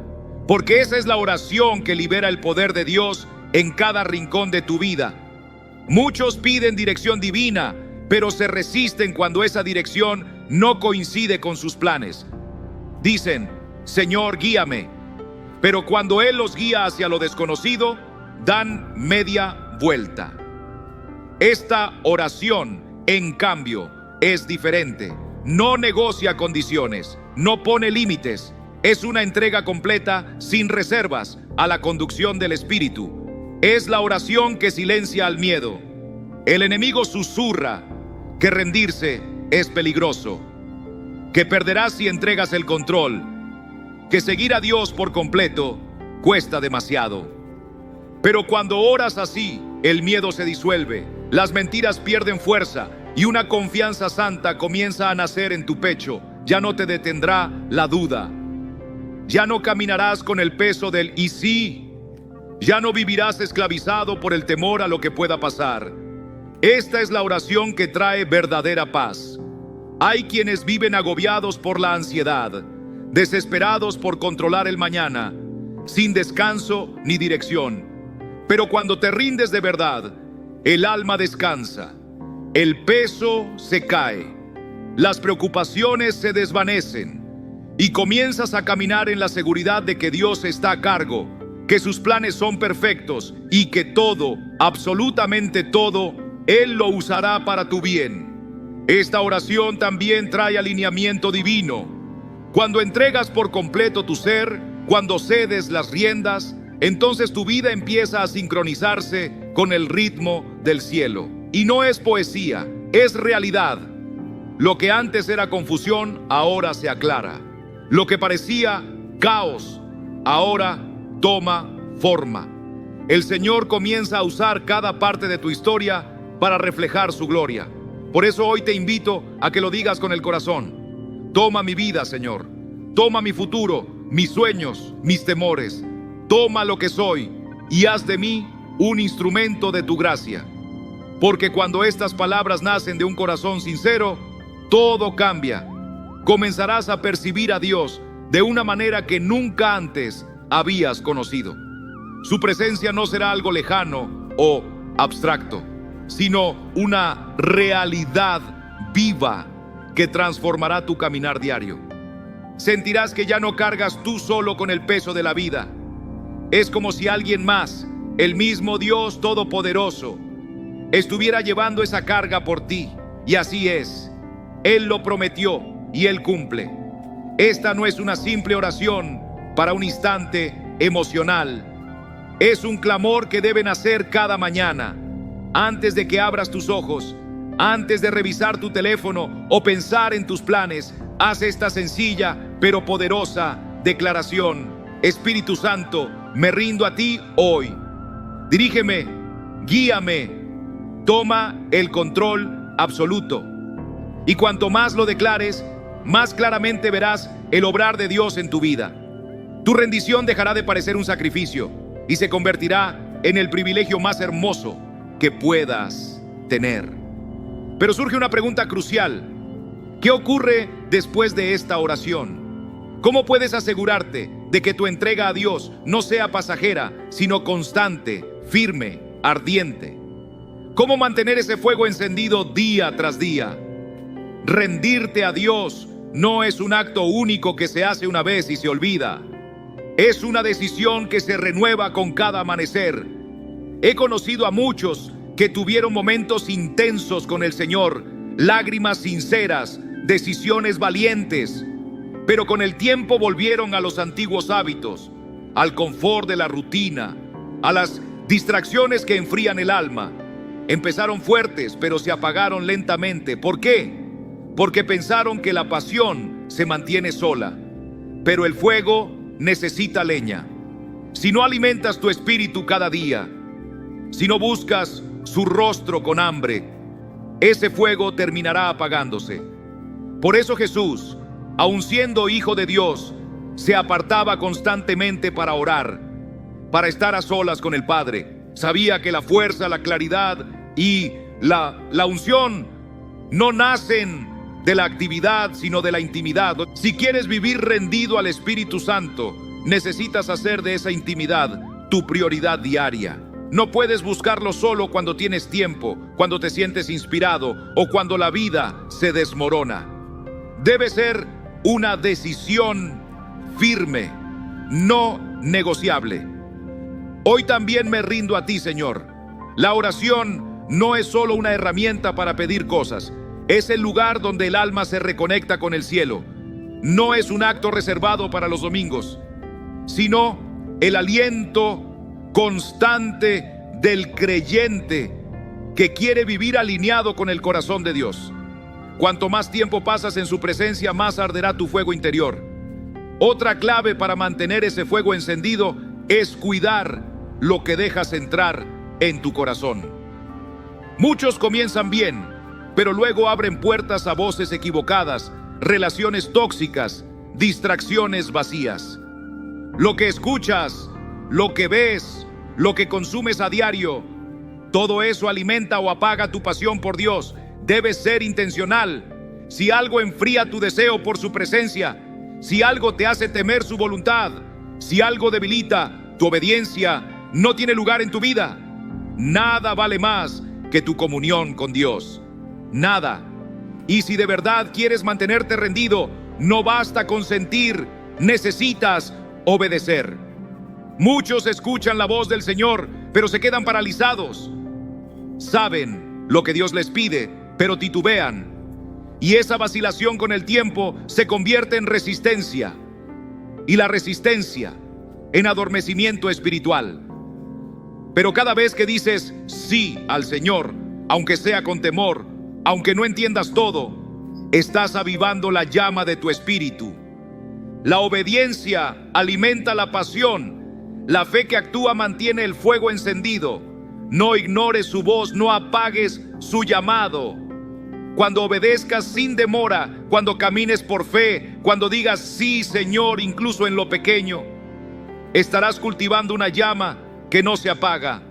porque esa es la oración que libera el poder de Dios en cada rincón de tu vida. Muchos piden dirección divina, pero se resisten cuando esa dirección no coincide con sus planes. Dicen: Señor, guíame, pero cuando Él los guía hacia lo desconocido, dan media vuelta. Esta oración, en cambio, es diferente. No negocia condiciones, no pone límites. Es una entrega completa, sin reservas, a la conducción del Espíritu. Es la oración que silencia al miedo. El enemigo susurra que rendirse es peligroso, que perderás si entregas el control, que seguir a Dios por completo cuesta demasiado. Pero cuando oras así, el miedo se disuelve, las mentiras pierden fuerza y una confianza santa comienza a nacer en tu pecho. Ya no te detendrá la duda. Ya no caminarás con el peso del «y sí». Ya no vivirás esclavizado por el temor a lo que pueda pasar. Esta es la oración que trae verdadera paz. Hay quienes viven agobiados por la ansiedad, desesperados por controlar el mañana, sin descanso ni dirección. Pero cuando te rindes de verdad, el alma descansa, el peso se cae, las preocupaciones se desvanecen y comienzas a caminar en la seguridad de que Dios está a cargo, que sus planes son perfectos y que todo, absolutamente todo, Él lo usará para tu bien. Esta oración también trae alineamiento divino. Cuando entregas por completo tu ser, cuando cedes las riendas, entonces tu vida empieza a sincronizarse con el ritmo del cielo. Y no es poesía, es realidad. Lo que antes era confusión, ahora se aclara. Lo que parecía caos, ahora toma forma. El Señor comienza a usar cada parte de tu historia para reflejar su gloria. Por eso hoy te invito a que lo digas con el corazón. Toma mi vida, Señor. Toma mi futuro, mis sueños, mis temores. Toma lo que soy y haz de mí un instrumento de tu gracia. Porque cuando estas palabras nacen de un corazón sincero, todo cambia. Comenzarás a percibir a Dios de una manera que nunca antes habías conocido. Su presencia no será algo lejano o abstracto, sino una realidad viva que transformará tu caminar diario. Sentirás que ya no cargas tú solo con el peso de la vida. Es como si alguien más, el mismo Dios Todopoderoso, estuviera llevando esa carga por ti. Y así es. Él lo prometió y Él cumple. Esta no es una simple oración para un instante emocional. Es un clamor que debe nacer cada mañana, antes de que abras tus ojos, antes de revisar tu teléfono o pensar en tus planes. Haz esta sencilla pero poderosa declaración: Espíritu Santo, me rindo a ti hoy. Dirígeme, guíame, toma el control absoluto. Y cuanto más lo declares, más claramente verás el obrar de Dios en tu vida. Tu rendición dejará de parecer un sacrificio y se convertirá en el privilegio más hermoso que puedas tener. Pero surge una pregunta crucial. ¿Qué ocurre después de esta oración? ¿Cómo puedes asegurarte de que tu entrega a Dios no sea pasajera, sino constante, firme, ardiente? ¿Cómo mantener ese fuego encendido día tras día? Rendirte a Dios no es un acto único que se hace una vez y se olvida. Es una decisión que se renueva con cada amanecer. He conocido a muchos que tuvieron momentos intensos con el Señor, lágrimas sinceras, decisiones valientes, pero con el tiempo volvieron a los antiguos hábitos, al confort de la rutina, a las distracciones que enfrían el alma. Empezaron fuertes, pero se apagaron lentamente. ¿Por qué? Porque pensaron que la pasión se mantiene sola, pero el fuego necesita leña. Si no alimentas tu espíritu cada día, si no buscas su rostro con hambre, ese fuego terminará apagándose. Por eso Jesús, aun siendo hijo de Dios, se apartaba constantemente para orar. para estar a solas con el Padre. Sabía que la fuerza, la claridad y la unción no nacen de la actividad, sino de la intimidad. Si quieres vivir rendido al Espíritu Santo, necesitas hacer de esa intimidad tu prioridad diaria. No puedes buscarlo solo cuando tienes tiempo, cuando te sientes inspirado o cuando la vida se desmorona. Debe ser una decisión firme, no negociable. Hoy también me rindo a ti, Señor. La oración no es solo una herramienta para pedir cosas. Es el lugar donde el alma se reconecta con el cielo. No es un acto reservado para los domingos, sino el aliento constante del creyente que quiere vivir alineado con el corazón de Dios. Cuanto más tiempo pasas en su presencia, más arderá tu fuego interior. Otra clave para mantener ese fuego encendido es cuidar lo que dejas entrar en tu corazón. Muchos comienzan bien, pero luego abren puertas a voces equivocadas, relaciones tóxicas, distracciones vacías. Lo que escuchas, lo que ves, lo que consumes a diario, todo eso alimenta o apaga tu pasión por Dios. Debes ser intencional. Si algo enfría tu deseo por su presencia, si algo te hace temer su voluntad, si algo debilita tu obediencia, no tiene lugar en tu vida. Nada vale más que tu comunión con Dios. Nada. Y si de verdad quieres mantenerte rendido, no basta con sentir, necesitas obedecer. Muchos escuchan la voz del Señor, pero se quedan paralizados. Saben lo que Dios les pide, pero titubean. Y esa vacilación con el tiempo se convierte en resistencia. Y la resistencia en adormecimiento espiritual. Pero cada vez que dices sí al Señor, aunque sea con temor, aunque no entiendas todo, estás avivando la llama de tu espíritu. La obediencia alimenta la pasión. La fe que actúa mantiene el fuego encendido. No ignores su voz, no apagues su llamado. Cuando obedezcas sin demora, cuando camines por fe, cuando digas sí, Señor, incluso en lo pequeño, estarás cultivando una llama que no se apaga.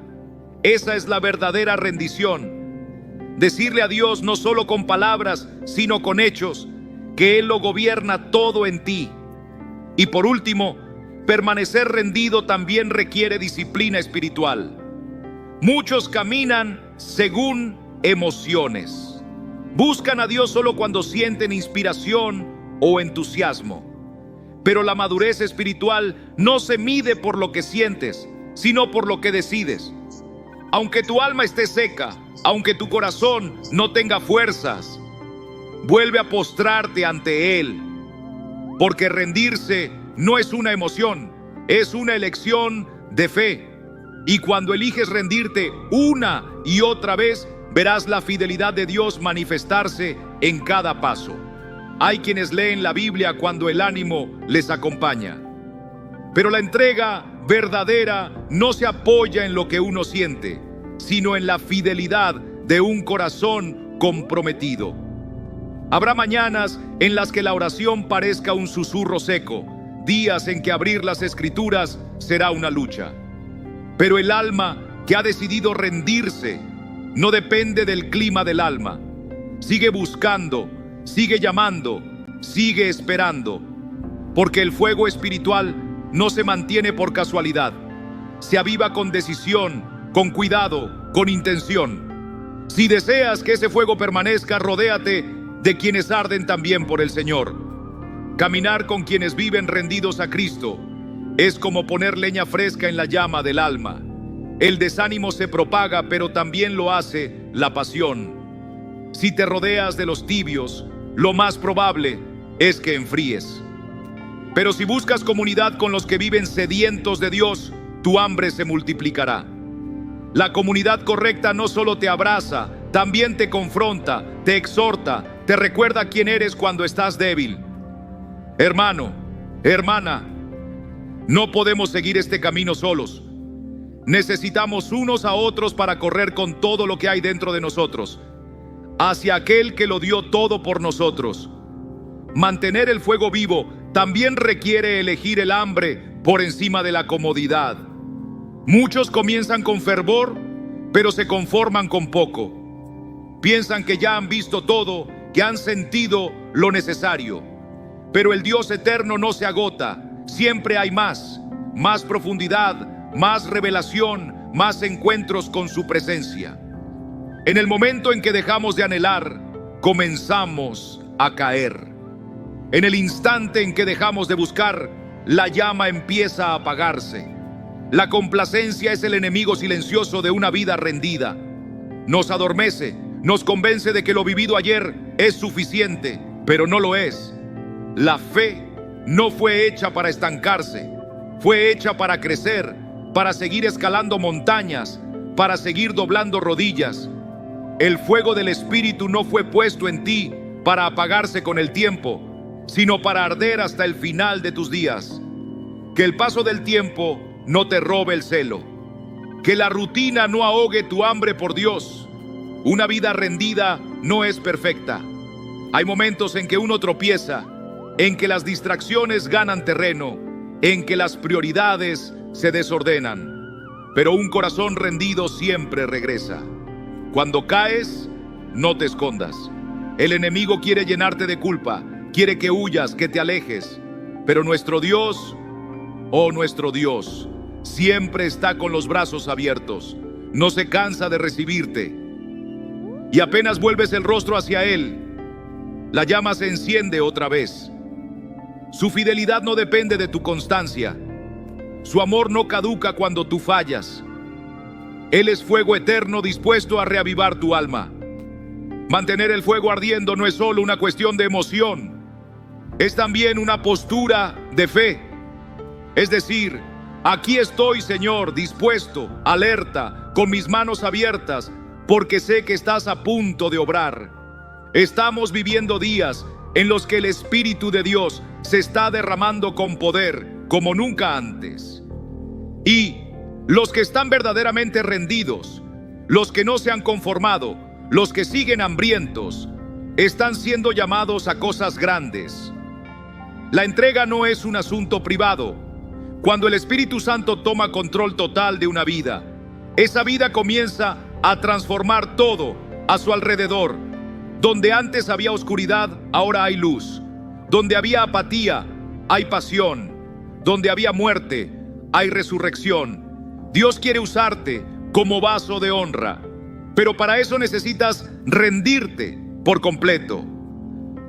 Esa es la verdadera rendición. Decirle a Dios no solo con palabras, sino con hechos, que Él lo gobierna todo en ti. Y por último, permanecer rendido también requiere disciplina espiritual. Muchos caminan según emociones. Buscan a Dios solo cuando sienten inspiración o entusiasmo. Pero la madurez espiritual no se mide por lo que sientes, sino por lo que decides. Aunque tu alma esté seca, aunque tu corazón no tenga fuerzas, vuelve a postrarte ante Él. Porque rendirse no es una emoción, es una elección de fe. Y cuando eliges rendirte una y otra vez, verás la fidelidad de Dios manifestarse en cada paso. Hay quienes leen la Biblia cuando el ánimo les acompaña. Pero la entrega verdadera no se apoya en lo que uno siente, sino en la fidelidad de un corazón comprometido. Habrá mañanas en las que la oración parezca un susurro seco, días en que abrir las Escrituras será una lucha. Pero el alma que ha decidido rendirse no depende del clima del alma. Sigue buscando, sigue llamando, sigue esperando, porque el fuego espiritual no se mantiene por casualidad. Se aviva con decisión, con cuidado, con intención. Si deseas que ese fuego permanezca, rodéate de quienes arden también por el Señor. Caminar con quienes viven rendidos a Cristo es como poner leña fresca en la llama del alma. El desánimo se propaga, pero también lo hace la pasión. Si te rodeas de los tibios, lo más probable es que enfríes. Pero si buscas comunidad con los que viven sedientos de Dios, tu hambre se multiplicará. La comunidad correcta no solo te abraza, también te confronta, te exhorta, te recuerda quién eres cuando estás débil. Hermano, hermana, no podemos seguir este camino solos. Necesitamos unos a otros para correr con todo lo que hay dentro de nosotros, hacia aquel que lo dio todo por nosotros. Mantener el fuego vivo también requiere elegir el hambre por encima de la comodidad. Muchos comienzan con fervor, pero se conforman con poco. Piensan que ya han visto todo, que han sentido lo necesario. Pero el Dios eterno no se agota. Siempre hay más profundidad, más revelación, más encuentros con su presencia. En el momento en que dejamos de anhelar, comenzamos a caer. En el instante en que dejamos de buscar, la llama empieza a apagarse. La complacencia es el enemigo silencioso de una vida rendida. Nos adormece, nos convence de que lo vivido ayer es suficiente, pero no lo es. La fe no fue hecha para estancarse, fue hecha para crecer, para seguir escalando montañas, para seguir doblando rodillas. El fuego del Espíritu no fue puesto en ti para apagarse con el tiempo, sino para arder hasta el final de tus días. Que el paso del tiempo no te robe el celo. Que la rutina no ahogue tu hambre por Dios. Una vida rendida no es perfecta. Hay momentos en que uno tropieza, en que las distracciones ganan terreno, en que las prioridades se desordenan. Pero un corazón rendido siempre regresa. Cuando caes, no te escondas. El enemigo quiere llenarte de culpa, quiere que huyas, que te alejes. Pero nuestro Dios, nuestro Dios, siempre está con los brazos abiertos. No se cansa de recibirte. Y apenas vuelves el rostro hacia Él, la llama se enciende otra vez. Su fidelidad no depende de tu constancia. Su amor no caduca cuando tú fallas. Él es fuego eterno dispuesto a reavivar tu alma. Mantener el fuego ardiendo no es solo una cuestión de emoción, es también una postura de fe. Es decir, aquí estoy, Señor, dispuesto, alerta, con mis manos abiertas, porque sé que estás a punto de obrar. Estamos viviendo días en los que el Espíritu de Dios se está derramando con poder como nunca antes. Y los que están verdaderamente rendidos, los que no se han conformado, los que siguen hambrientos, están siendo llamados a cosas grandes. La entrega no es un asunto privado. Cuando el Espíritu Santo toma control total de una vida, esa vida comienza a transformar todo a su alrededor. Donde antes había oscuridad, ahora hay luz. Donde había apatía, hay pasión. Donde había muerte, hay resurrección. Dios quiere usarte como vaso de honra, pero para eso necesitas rendirte por completo.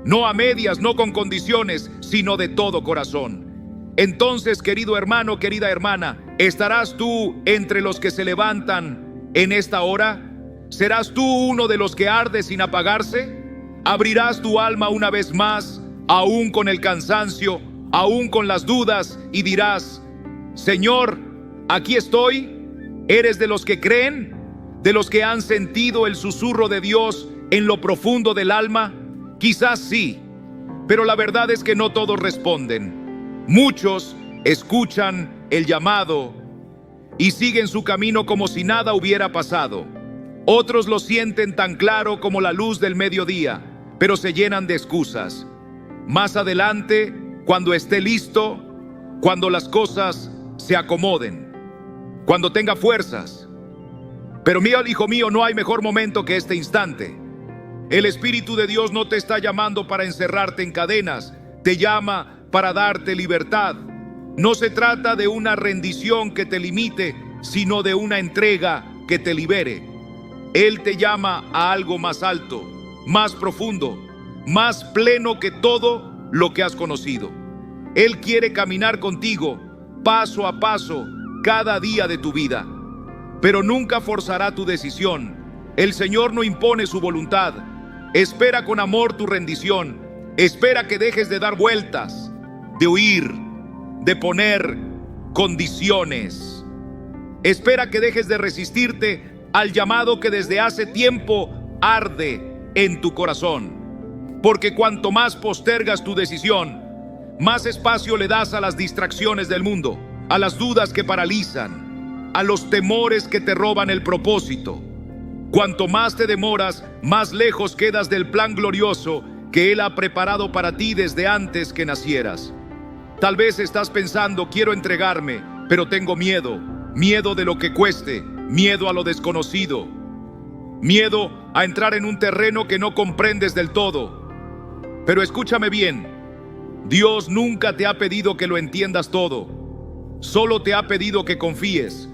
No a medias, no con condiciones, sino de todo corazón. Entonces, querido hermano, querida hermana, ¿estarás tú entre los que se levantan en esta hora? ¿Serás tú uno de los que arde sin apagarse? ¿Abrirás tu alma una vez más, aún con el cansancio, aún con las dudas, y dirás: Señor, aquí estoy? ¿Eres de los que creen? ¿De los que han sentido el susurro de Dios en lo profundo del alma? Quizás sí, pero la verdad es que no todos responden. Muchos escuchan el llamado y siguen su camino como si nada hubiera pasado. Otros lo sienten tan claro como la luz del mediodía, pero se llenan de excusas. Más adelante, cuando esté listo, cuando las cosas se acomoden, cuando tenga fuerzas. Pero hijo mío, no hay mejor momento que este instante. El Espíritu de Dios no te está llamando para encerrarte en cadenas, te llama para darte libertad. No se trata de una rendición que te limite, sino de una entrega que te libere. Él te llama a algo más alto, más profundo, más pleno que todo lo que has conocido. Él quiere caminar contigo, paso a paso, cada día de tu vida. Pero nunca forzará tu decisión. El Señor no impone su voluntad. Espera con amor tu rendición. Espera que dejes de dar vueltas, de huir, de poner condiciones. Espera que dejes de resistirte al llamado que desde hace tiempo arde en tu corazón. Porque cuanto más postergas tu decisión, más espacio le das a las distracciones del mundo, a las dudas que paralizan, a los temores que te roban el propósito. Cuanto más te demoras, más lejos quedas del plan glorioso que Él ha preparado para ti desde antes que nacieras. Tal vez estás pensando: quiero entregarme, pero tengo miedo. miedo de lo que cueste, miedo a lo desconocido, miedo a entrar en un terreno que no comprendes del todo. Pero escúchame bien, Dios nunca te ha pedido que lo entiendas todo, solo te ha pedido que confíes.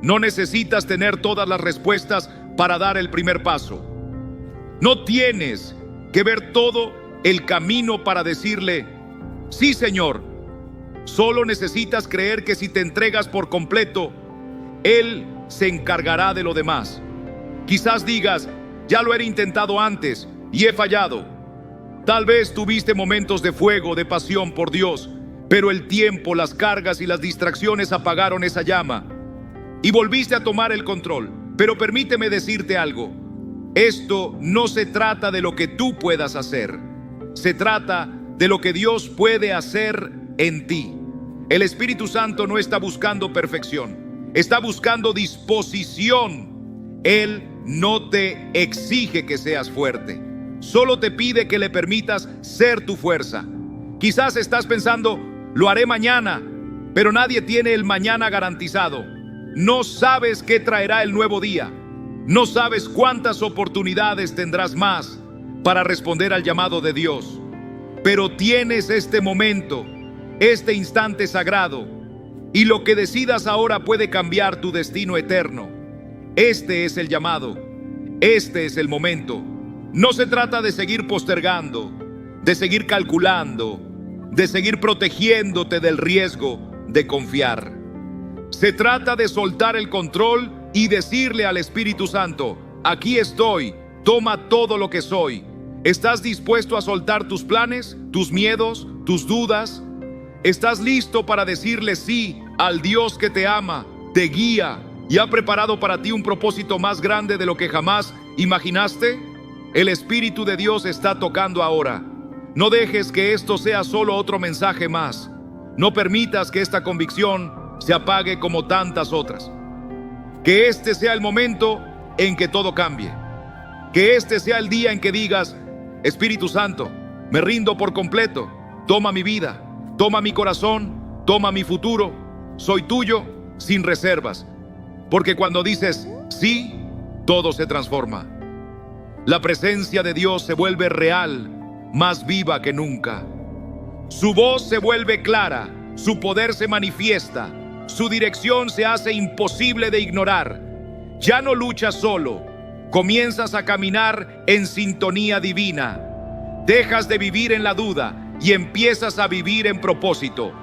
No necesitas tener todas las respuestas para dar el primer paso. No tienes que ver todo el camino para decirle, sí, Señor. Solo necesitas creer que si te entregas por completo, Él se encargará de lo demás. Quizás digas, ya lo he intentado antes y he fallado. Tal vez tuviste momentos de fuego, de pasión por Dios, pero el tiempo, las cargas y las distracciones apagaron esa llama y volviste a tomar el control. Pero permíteme decirte algo. Esto no se trata de lo que tú puedas hacer. Se trata de lo que Dios puede hacer en ti. El Espíritu Santo no está buscando perfección, está buscando disposición. Él no te exige que seas fuerte, solo te pide que le permitas ser tu fuerza. Quizás estás pensando, lo haré mañana, pero nadie tiene el mañana garantizado. No sabes qué traerá el nuevo día. No sabes cuántas oportunidades tendrás más para responder al llamado de Dios. Pero tienes este momento, este instante sagrado, y lo que decidas ahora puede cambiar tu destino eterno. Este es el llamado, este es el momento. No se trata de seguir postergando, de seguir calculando, de seguir protegiéndote del riesgo de confiar. Se trata de soltar el control y decirle al Espíritu Santo, aquí estoy, toma todo lo que soy. ¿Estás dispuesto a soltar tus planes, tus miedos, tus dudas? ¿Estás listo para decirle sí al Dios que te ama, te guía y ha preparado para ti un propósito más grande de lo que jamás imaginaste? El Espíritu de Dios está tocando ahora. No dejes que esto sea solo otro mensaje más. No permitas que esta convicción se apague como tantas otras. Que este sea el momento en que todo cambie. Que este sea el día en que digas, Espíritu Santo, me rindo por completo. Toma mi vida, toma mi corazón, toma mi futuro. Soy tuyo sin reservas. Porque cuando dices sí, todo se transforma. La presencia de Dios se vuelve real, más viva que nunca. Su voz se vuelve clara, su poder se manifiesta, su dirección se hace imposible de ignorar. Ya no luchas solo, comienzas a caminar en sintonía divina. Dejas de vivir en la duda y empiezas a vivir en propósito.